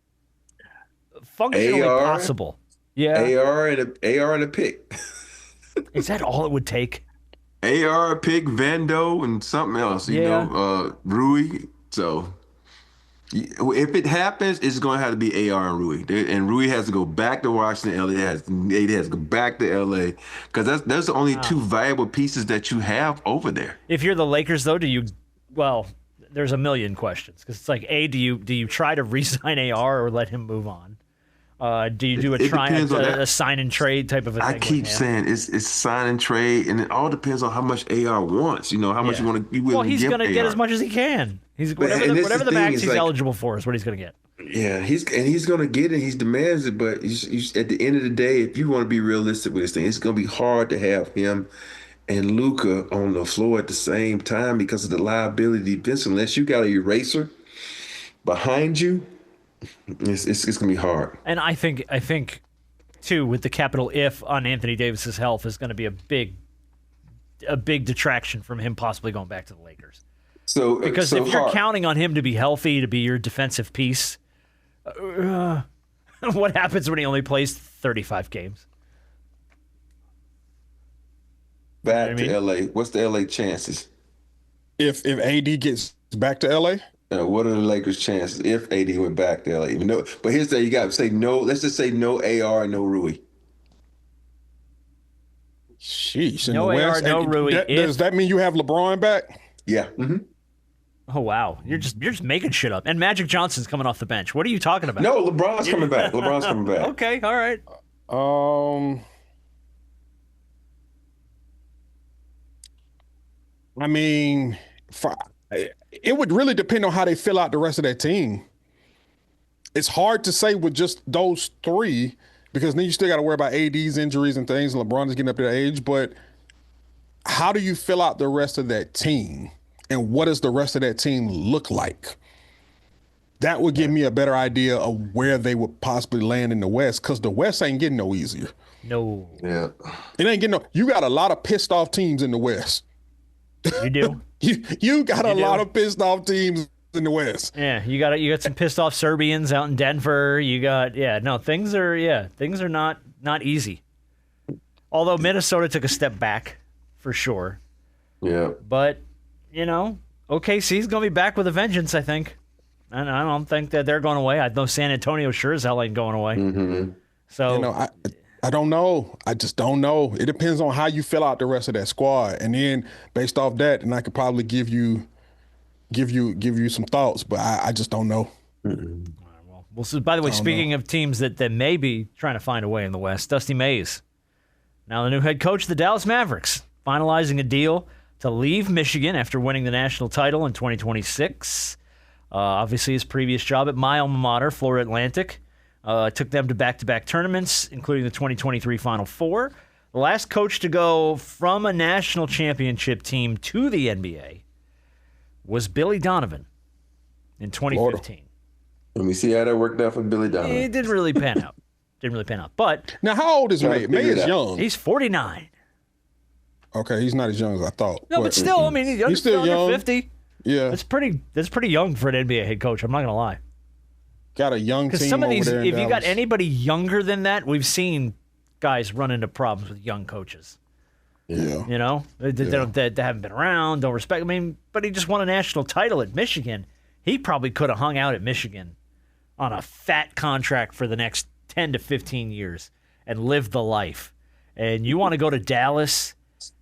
functionally possible. Yeah. AR and a pick. Is that all it would take? AR, pick, Vando, and something else, Rui. So if it happens, it's going to have to be AR and Rui. And Rui has to go back to Washington. AD has to go back to LA because that's the only 2 viable pieces that you have over there. If you're the Lakers, though, there's a million questions because it's like, do you try to re-sign AR or let him move on? Do you do a sign and trade type of a thing? I keep saying it's sign and trade, and it all depends on how much AR wants. How much you want to. Well, he's going to get as much as he can. Whatever the max he's eligible for is what he's going to get. Yeah, he's going to get it. He demands it, but he's, at the end of the day, if you want to be realistic with this thing, it's going to be hard to have him and Luka on the floor at the same time because of the liability defense. Unless you got an eraser behind you, it's gonna be hard. And I think too, with the capital if on Anthony Davis's health is going to be a big detraction from him possibly going back to the Lakers. Because if you're counting on him to be healthy, to be your defensive piece, what happens when he only plays 35 games? Back to LA. What's the LA chances? If AD gets back to LA? What are the Lakers' chances if AD went back to LA? No, but here's the you got to say no. Let's just say no AR and no Rui. Sheesh. In No the AR, West, no Rui. Does that mean you have LeBron back? Yeah. Mm-hmm. Oh wow, you're just making shit up. And Magic Johnson's coming off the bench. What are you talking about? No, LeBron's coming back. LeBron's coming back. Okay, all right. I mean, it would really depend on how they fill out the rest of that team. It's hard to say with just those three because then you still got to worry about AD's injuries and things. LeBron is getting up to that age, but how do you fill out the rest of that team? And what does the rest of that team look like? That would give me a better idea of where they would possibly land in the West because the West ain't getting no easier. No. Yeah. It ain't getting no. You got a lot of pissed off teams in the West. You do? you got a lot of pissed off teams in the West. Yeah, you got some pissed off Serbians out in Denver. You got things are not easy. Although Minnesota took a step back for sure. Yeah. But OKC's going to be back with a vengeance, I think. And I don't think that they're going away. I know San Antonio sure as hell ain't going away. Mm-hmm. So I don't know. I just don't know. It depends on how you fill out the rest of that squad, and then based off that, and I could probably give you some thoughts, but I just don't know. Mm-hmm. Well, so by the way, speaking of teams that may be trying to find a way in the West, Dusty Mays, now the new head coach of the Dallas Mavericks, finalizing a deal to leave Michigan after winning the national title in 2026. Obviously, his previous job at my alma mater, Florida Atlantic, took them to back-to-back tournaments, including the 2023 Final Four. The last coach to go from a national championship team to the NBA was Billy Donovan in 2015. Let me see how that worked out for Billy Donovan. It didn't really pan out. But now, how old is May? May is young. He's 49. Okay, he's not as young as I thought. No, but still, I mean, he's still young. 50. Yeah, that's pretty young for an NBA head coach. I'm not gonna lie. Got a young team. Because some of these, over there if you got anybody younger than that, we've seen guys run into problems with young coaches. Yeah, they haven't been around, don't respect. I mean, but he just won a national title at Michigan. He probably could have hung out at Michigan on a fat contract for the next 10 to 15 years and lived the life. And you want to go to Dallas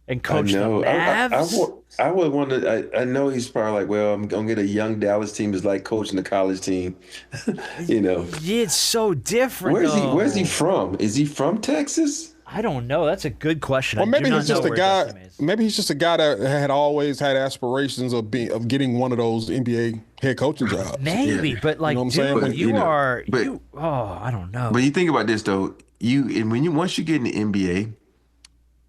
and coach the Mavs? I would want to. I know he's probably like, well, I'm gonna get a young Dallas team is like coaching a college team. It's so different. Where's he from? Is he from Texas? I don't know. That's a good question. Or maybe he's just a guy. Maybe he's just a guy that had always had aspirations of getting one of those NBA head coaching jobs. Maybe, but like, you know what I'm saying? I don't know. But you think about this though. Once you get in the NBA,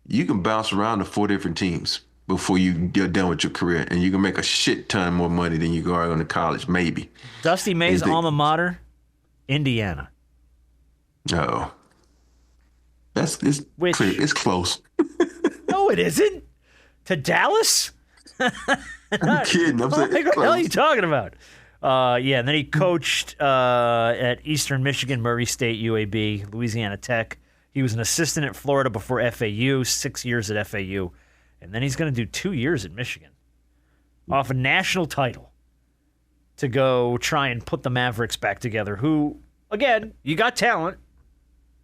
you can bounce around to 4 different teams before you're done with your career, and you can make a shit ton more money than you are going to college, maybe. Dusty May's alma mater, Indiana. Oh. It's close. No, it isn't. To Dallas? I'm kidding. I'm saying what the hell are you talking about? And then he coached at Eastern Michigan, Murray State, UAB, Louisiana Tech. He was an assistant at Florida before FAU, 6 years at FAU. And then he's going to do 2 years at Michigan off a national title to go try and put the Mavericks back together, who, again, you got talent.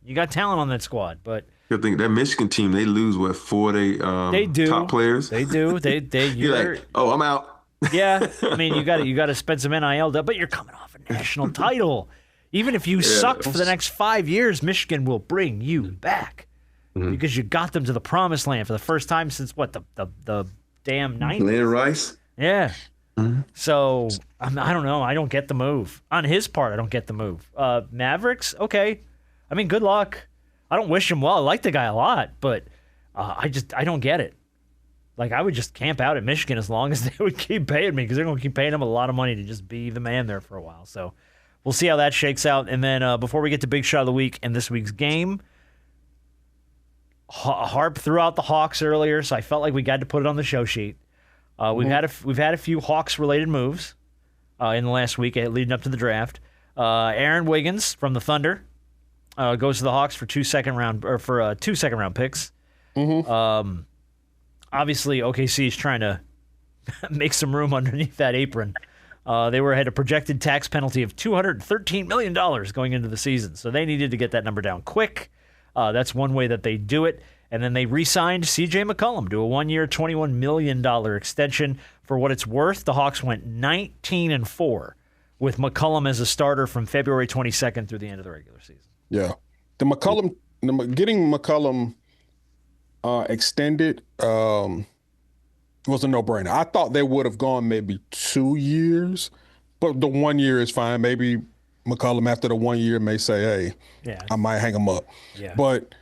You got talent on that squad, but you think that Michigan team, they lose 4 they do. Top players? They do. You're like, oh, I'm out. Yeah. I mean, you got to spend some NIL, but you're coming off a national title. Even if you suck for the next 5 years, Michigan will bring you back because you got them to the promised land for the first time since the damn 90s. Land Rice? Yeah. Mm-hmm. So I don't know. I don't get the move. On his part, I don't get the move. Mavericks, okay. I mean, good luck. I don't wish him well. I like the guy a lot, but I don't get it. Like, I would just camp out at Michigan as long as they would keep paying me, because they're going to keep paying him a lot of money to just be the man there for a while. So we'll see how that shakes out. And then before we get to Big Shot of the Week and this week's game, Harp threw out the Hawks earlier, so I felt like we got to put it on the show sheet. We've had a few Hawks-related moves in the last week leading up to the draft. Aaron Wiggins from the Thunder goes to the Hawks for two second round picks. Obviously, OKC is trying to make some room underneath that apron. They had a projected tax penalty of $213 million going into the season, so they needed to get that number down quick. That's one way that they do it. And then they re-signed C.J. McCollum to a one-year, $21 million extension. For what it's worth, the Hawks went 19-4 with McCollum as a starter from February 22nd through the end of the regular season. Yeah. Getting McCollum extended was a no-brainer. I thought they would have gone maybe 2 years, but the 1 year is fine. Maybe McCollum after the 1 year may say, hey, I might hang him up. Yeah. But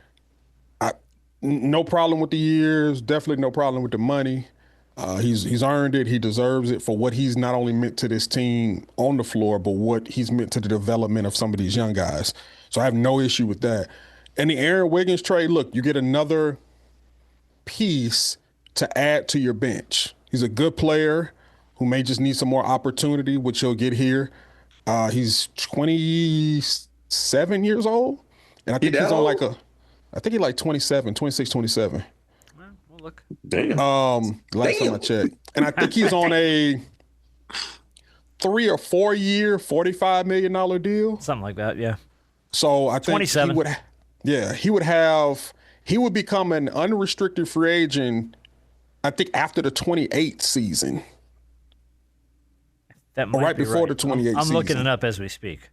no problem with the years, definitely no problem with the money. He's earned it. He deserves it for what he's not only meant to this team on the floor, but what he's meant to the development of some of these young guys. So I have no issue with that. And the Aaron Wiggins trade, look, you get another piece to add to your bench. He's a good player who may just need some more opportunity, which he'll get here. He's 27 years old, and I think he's on I think he's like 26, 27. Well, look. Damn. Last time I checked. And I think he's on a 3 or 4 year, $45 million deal. Something like that, yeah. So I think 27. he would become an unrestricted free agent, I think, after the 28 season. That might right be before right. the 28 season. I'm looking it up as we speak.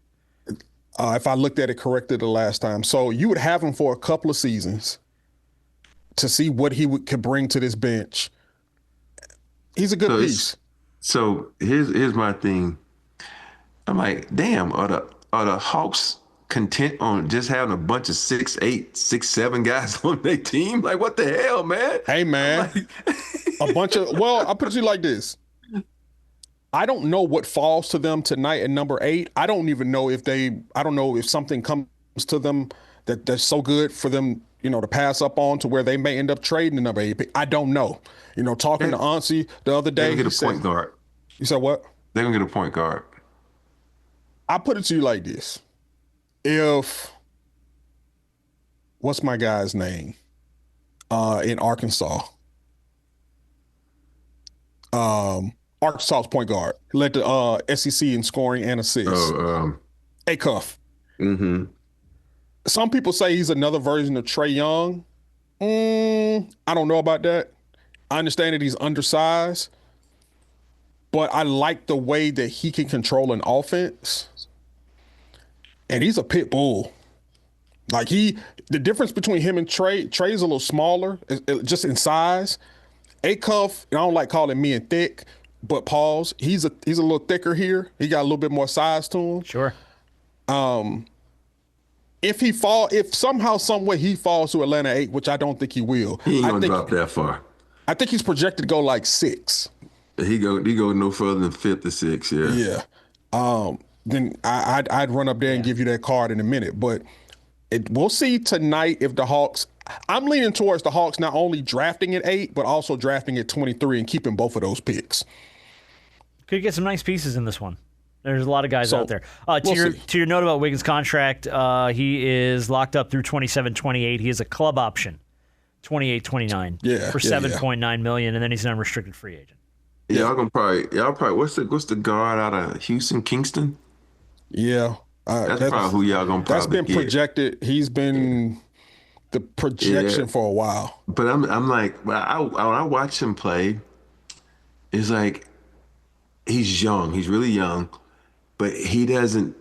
If I looked at it correctly the last time. So you would have him for a couple of seasons to see what he could bring to this bench. He's a good piece. So here's my thing. I'm like, damn, are the Hawks content on just having a bunch of 6'8", 6'7" guys on their team? Like, what the hell, man? Hey, man. A bunch of – well, I'll put it to you like this. I don't know what falls to them tonight at number 8. I don't even know if I don't know if something comes to them that's so good for them, to pass up on to where they may end up trading the number 8 pick. I don't know. Talking to Ansi the other day. They're going to get a point guard. You said what? They're going to get a point guard. I put it to you like this. What's my guy's name in Arkansas? Arkansas's point guard. He led the SEC in scoring and assists. Acuff. Mm-hmm. Some people say he's another version of Trae Young. I don't know about that. I understand that he's undersized, but I like the way that he can control an offense. And he's a pit bull. Like the difference between him and Trae's a little smaller, just in size. Acuff, I don't like calling me and thick, but pause. He's a little thicker here. He got a little bit more size to him. Sure. If somehow, some way he falls to Atlanta 8, which I don't think he will. He ain't gonna drop that far. I think he's projected to go like 6. He go no further than 5th or 6. Yeah. Yeah. Then I'd run up there and give you that card in a minute. But we'll see tonight if the Hawks. I'm leaning towards the Hawks not only drafting at 8, but also drafting at 23 and keeping both of those picks. Could get some nice pieces in this one. There's a lot of guys out there. To your note about Wiggins' contract, he is locked up through 27-28. He has a club option, 28-29, for $7.9 million, and then he's an unrestricted free agent. Y'all probably what's the guard out of Houston, Kingston? Yeah, that's probably who y'all gonna probably That's been get. projected. He's been the projection for a while. But I'm like, when I watch him play, it's like he's young. He's really young, but he doesn't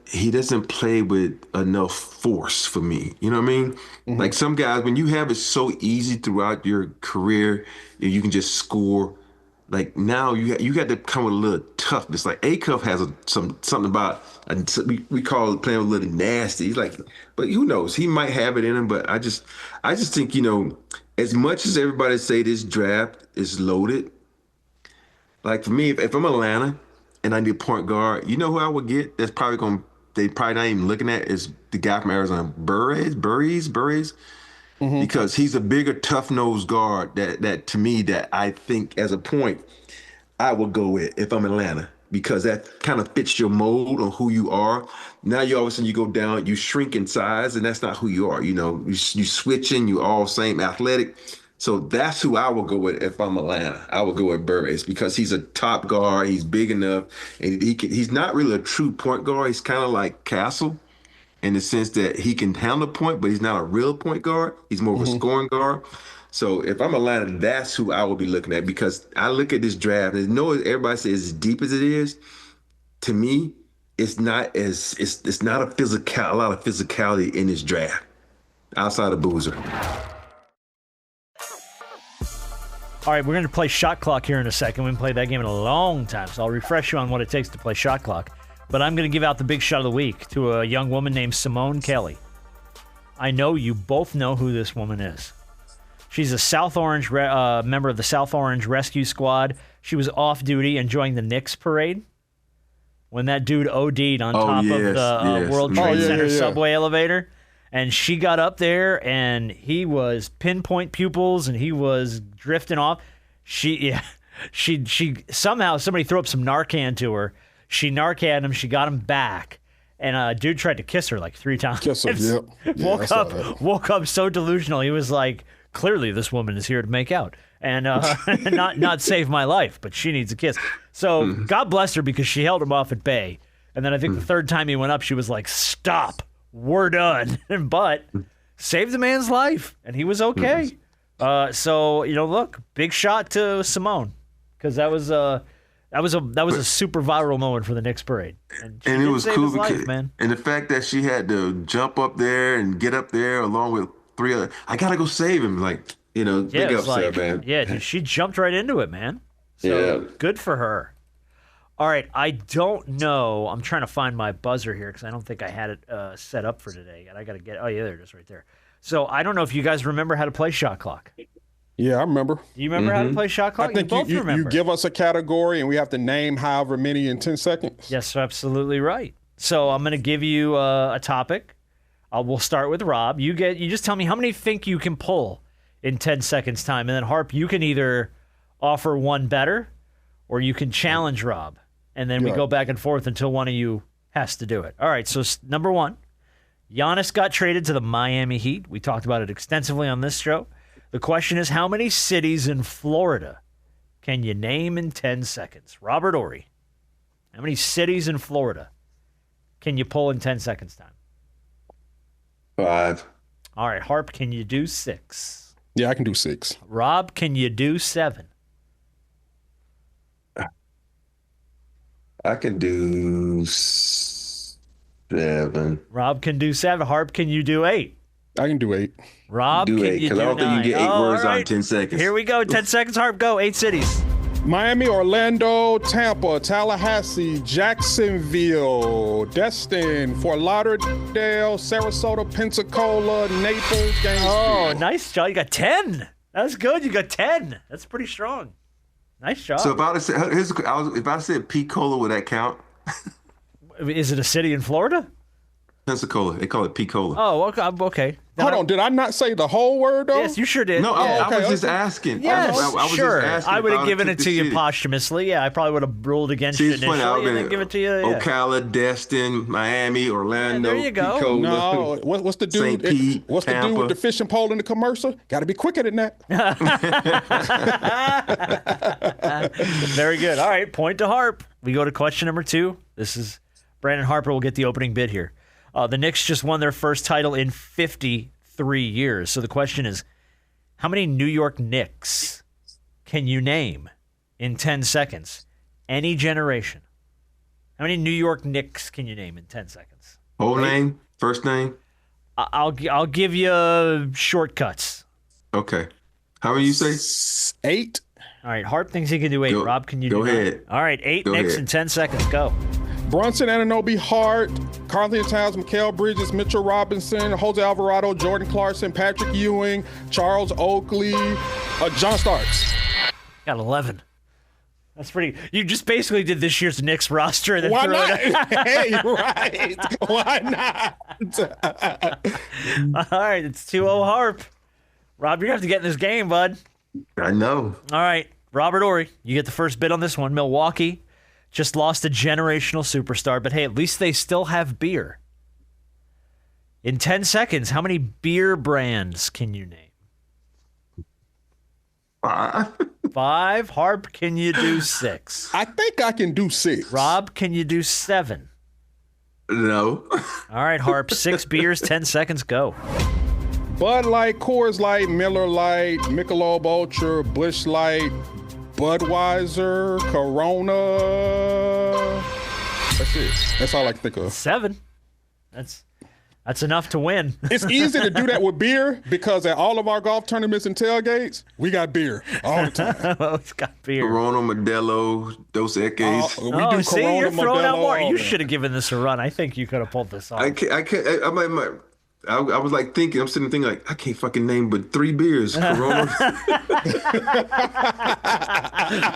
play with enough force for me. You know what I mean? Mm-hmm. Like some guys, when you have it so easy throughout your career, you can just score. Like now you got to come with a little toughness. Like Acuff has something about we call it playing with a little nasty. He's like, but who knows? He might have it in him. But I just think as much as everybody say this draft is loaded, like for me, if I'm Atlanta and I need a point guard, you know who I would get? That's probably they probably not even looking at is the guy from Arizona, Burries, because he's a bigger, tough-nosed guard that to me that I think as a point I would go with if I'm Atlanta, because that kind of fits your mold on who you are. Now you all of a sudden you go down, you shrink in size, and that's not who you are. You know, you switching, you all same athletic. So that's who I would go with if I'm Atlanta. I would go with Burris because he's a top guard. He's big enough, and he's not really a true point guard. He's kind of like Castle in the sense that he can handle a point, but he's not a real point guard. He's more of a scoring guard. So if I'm Atlanta, that's who I will be looking at, because I look at this draft and know everybody says as deep as it is. To me, it's not a lot of physicality in this draft outside of Boozer. All right, we're going to play shot clock here in a second. We haven't played that game in a long time, so I'll refresh you on what it takes to play shot clock. But I'm going to give out the big shot of the week to a young woman named Simone Kelly. I know you both know who this woman is. She's a South Orange member of the South Orange Rescue Squad. She was off duty enjoying the Knicks parade when that dude OD'd on top of the World Trade Center subway elevator. And she got up there, and he was pinpoint pupils, and he was drifting off. She somehow somebody threw up some Narcan to her. She Narcaned him. She got him back, and a dude tried to kiss her like 3 times. Kiss her, yep. Yeah, woke up so delusional. He was like, clearly this woman is here to make out and not save my life, but she needs a kiss. So God bless her, because she held him off at bay. And then I think the third time he went up, she was like, stop. We're done. But saved the man's life, and he was okay. So, look, big shot to Simone, because that was a super viral moment for the Knicks parade. And it was cool because, man. And the fact that she had to jump up there and get up there along with 3 other, I gotta go save him. Like, big ups there, man. Yeah, dude, she jumped right into it, man. So good for her. All right, I don't know. I'm trying to find my buzzer here because I don't think I had it set up for today. And I got to get. Oh, yeah, there it is right there. So I don't know if you guys remember how to play shot clock. Yeah, I remember. You remember how to play shot clock? I think you give us a category and we have to name however many in 10 seconds. Yes, absolutely right. So I'm going to give you a topic. We'll start with Rob. You just tell me how many you think you can pull in 10 seconds time. And then Harp, you can either offer one better or you can challenge Rob. And then we go back and forth until one of you has to do it. All right, so number 1, Giannis got traded to the Miami Heat. We talked about it extensively on this show. The question is, how many cities in Florida can you name in 10 seconds? Robert Horry, how many cities in Florida can you pull in 10 seconds time? 5. All right, Harp, can you do 6? Yeah, I can do 6. Rob, can you do 7? I can do 7. Rob can do 7. Harp, can you do 8? I can do 8. Rob, do can 8, you do 9? Because I don't think you get 8 words right. on 10 seconds. Here we go. 10 seconds, Harp, go. 8 cities. Miami, Orlando, Tampa, Tallahassee, Jacksonville, Destin, Fort Lauderdale, Sarasota, Pensacola, Naples, Gainesville. Oh, nice job. You got 10. That's good. You got 10. That's pretty strong. Nice job. So if I said Pensacola, would that count? Is it a city in Florida? Pensacola. They call it Pensacola. Oh, okay. Hold on. Did I not say the whole word, though? Yes, you sure did. No, I was just asking. Yes, I was sure. Just asking I would have given it to you city. posthumously. Yeah, I probably would have ruled against you initially and then give it to you. Yeah. Ocala, Destin, Miami, Orlando, there you go. Pensacola, No, what's the dude? St. Pete, what's the dude with the fishing pole in the commercial? Got to be quicker than that. Very good. All right, point to Harp. We go to question number 2. This is Brandon Harper will get the opening bid here. The Knicks just won their first title in 53 years. So the question is, how many New York Knicks can you name in 10 seconds? Any generation. How many New York Knicks can you name in 10 seconds? Whole name? First name? I'll give you shortcuts. Okay. How many you say? 8. All right, Harp thinks he can do 8. Rob, can you do 9? Go ahead. All right, 8 Go Knicks ahead. in 10 seconds. Go. Brunson, Anunoby, Hart, Karl-Anthony Towns, Mikal Bridges, Mitchell Robinson, Jose Alvarado, Jordan Clarkson, Patrick Ewing, Charles Oakley, John Starks. Got 11. That's pretty. You just basically did this year's Knicks roster. And then Why threw not? it Hey, right. Why not? All right, it's 2-0 Harp. Rob, you're going to have to get in this game, bud. I know. All right, Robert Horry, you get the first bid on this one. Milwaukee just lost a generational superstar, but hey, at least they still have beer. In 10 seconds, how many beer brands can you name? 5. Harp, can you do 6? I think I can do 6. Rob, can you do 7? No. All right, Harp, 6 beers, 10 seconds, go. Bud Light, Coors Light, Miller Light, Michelob Ultra, Busch Light, Budweiser, Corona. That's it. That's all I can think of. 7. That's enough to win. It's easy to do that with beer because at all of our golf tournaments and tailgates, we got beer all the time. Oh, it's got beer. Corona, Modelo, Dos Equis. We do see, Corona, you're throwing out Modelo, more. all You that. should have given this a run. I think you could have pulled this off. I was like thinking, I'm sitting thinking like, I can't fucking name but 3 beers. Corona,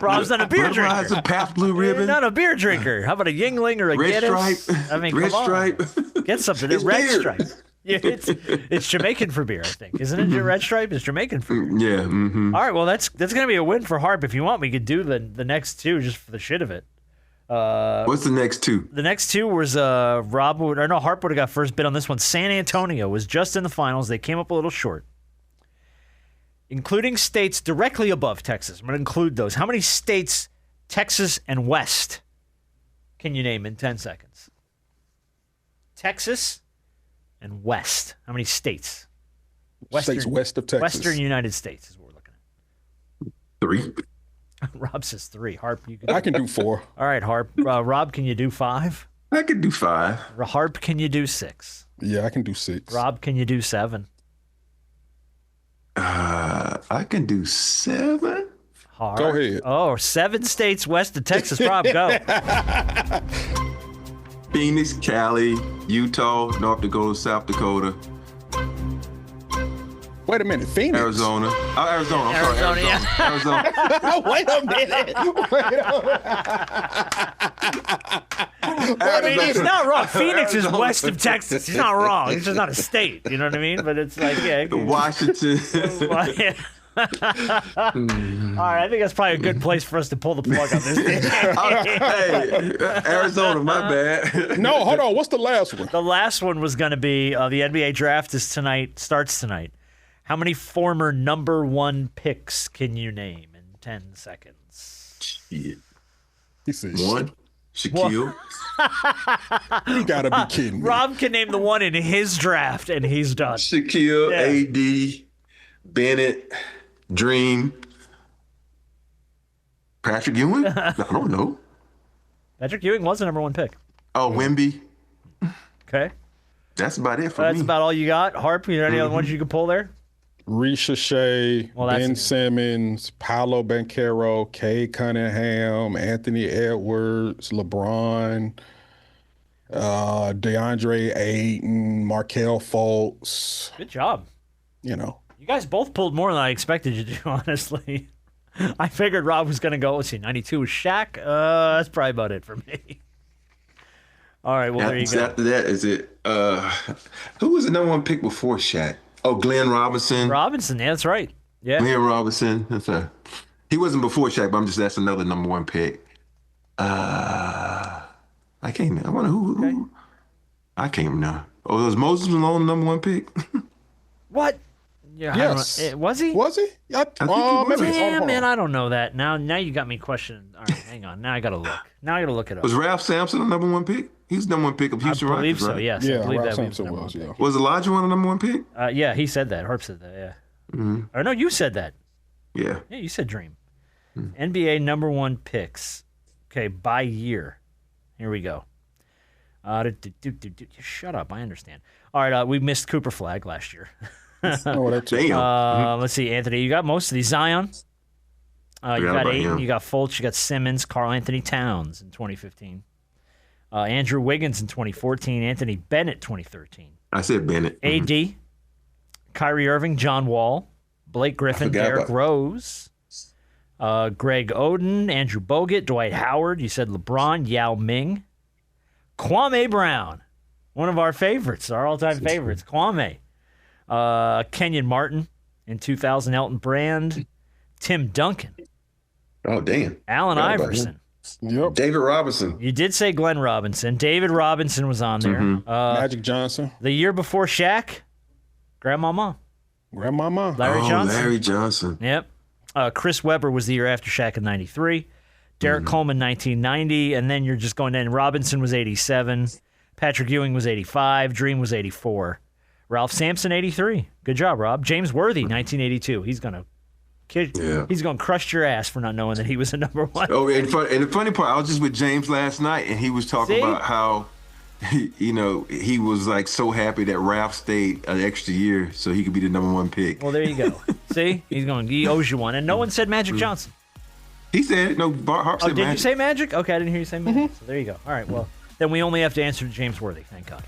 Rob's not a beer drinker. Budweiser, Pabst Blue You're Ribbon, not a beer drinker. How about a Yingling or a Red Guinness? Stripe. I mean, Red come on. Stripe. Get something. It's Red beer. Stripe. Yeah, it's Jamaican for beer, I think. Isn't it? Red Stripe is Jamaican for beer. Yeah. Mm-hmm. All right, well, that's going to be a win for Harp. If you want, we could do the next 2 just for the shit of it. What's the next 2? The next 2 was Harp would have got first bid on this one. San Antonio was just in the finals. They came up a little short. Including states directly above Texas. I'm going to include those. How many states, Texas and West, can you name in 10 seconds? Texas and West. How many states? States west of Texas. Western United States is what we're looking at. 3. Rob says 3. Harp, you can. I can do 4. All right, Harp. Rob, can you do 5? I could do 5. Harp, can you do 6? Yeah, I can do 6. Rob, can you do 7? I can do 7. Harp. Go ahead. Oh, 7 states west of Texas. Rob, go. Phoenix, Cali, Utah, North Dakota, South Dakota, Wait a minute, Phoenix. Arizona. Oh, Arizona. I'm sorry, Arizona, Arizona. Wait a minute. I mean, he's not wrong. Phoenix is west of Texas. He's not wrong. It's just not a state. You know what I mean? But it's like, yeah. Washington. All right, I think that's probably a good place for us to pull the plug on this thing. Hey, Arizona, my bad. No, hold on. What's the last one? The last one was going to be the NBA draft is tonight, starts tonight. How many former number 1 picks can you name in 10 seconds? Shit. He said, 1, Shaquille. You gotta be kidding me. Rob can name the one in his draft, and he's done. Shaquille, Yeah. AD, Bennett, Dream, Patrick Ewing? I don't know. Patrick Ewing was the number 1 pick. Oh, Wemby. Okay. That's about it for That's me. about all you got. Harp, are there any other ones you could pull there? Risha Shea, Well, that's Ben new. Simmons, Paolo Banchero, Cade Cunningham, Anthony Edwards, LeBron, DeAndre Ayton, Markelle Fultz. Good job. You know, You guys both pulled more than I expected you to, honestly. I figured Rob was going to go, let's see, 92 was Shaq. That's probably about it for me. All right, well, there you go. After that, is it? Who was the number 1 pick before Shaq? Oh, Glenn Robinson. Robinson, yeah, that's right. Yeah. Glenn Robinson. He wasn't before Shaq, but that's another number 1 pick. I can't. I wonder who. I can't even know. Oh, was Moses Malone number 1 pick? What? Yeah, I yes. don't know. Was he? Was he? think he was. Maybe. Yeah, Hold on. man, I don't know that. Now you got me questioning. All right, hang on. Now I got to look. Now I got to look it up. Was Ralph Sampson the number 1 pick? He's the number 1 pick of I Houston believe Rockets, so, right? yes. Yeah, I believe Rob that Sampson number was, 1 yeah. pick. Was Elijah one the number 1 pick? Yeah, he said that. Harp said that, yeah. Or no, you said that. Yeah. Yeah, you said Dream. NBA number 1 picks. Okay, by year. Here we go. Shut up. I understand. All right, we missed Cooper Flag last year. Oh, that's Damn. Let's see, Anthony. You got most of these. Zion. You Forgot got about Ayton. him. You got Fultz. You got Simmons. Karl-Anthony Towns in 2015. Andrew Wiggins in 2014. Anthony Bennett 2013. I said Bennett. AD, Kyrie Irving, John Wall, Blake Griffin, Derrick Rose, Greg Oden, Andrew Bogut, Dwight Howard. You said LeBron, Yao Ming, Kwame Brown, one of our favorites, our all-time favorites, Kwame. Kenyon Martin in 2000, Elton Brand, Tim Duncan. Oh, damn. Allen Iverson. Yep. David Robinson. You did say Glenn Robinson. David Robinson was on there. Magic Johnson. The year before Shaq, Grandmama. Larry Johnson. Larry Johnson. Yep. Chris Webber was the year after Shaq in 93. Derek Coleman, 1990. And then you're just going in. Robinson was 87. Patrick Ewing was 85. Dream was 84. Ralph Sampson, 83. Good job, Rob. James Worthy, 1982. He's going to crush your ass for not knowing that he was a number one. Oh, and the funny part, I was just with James last night, and he was talking about how, he was like so happy that Ralph stayed an extra year so he could be the number one pick. Well, there you go. See? He owes you one. And no one said Magic Johnson. He said it. No, Harp said did Magic. You say Magic? Okay, I didn't hear you say Magic. So there you go. All right, well, then we only have to answer to James Worthy. Thank God.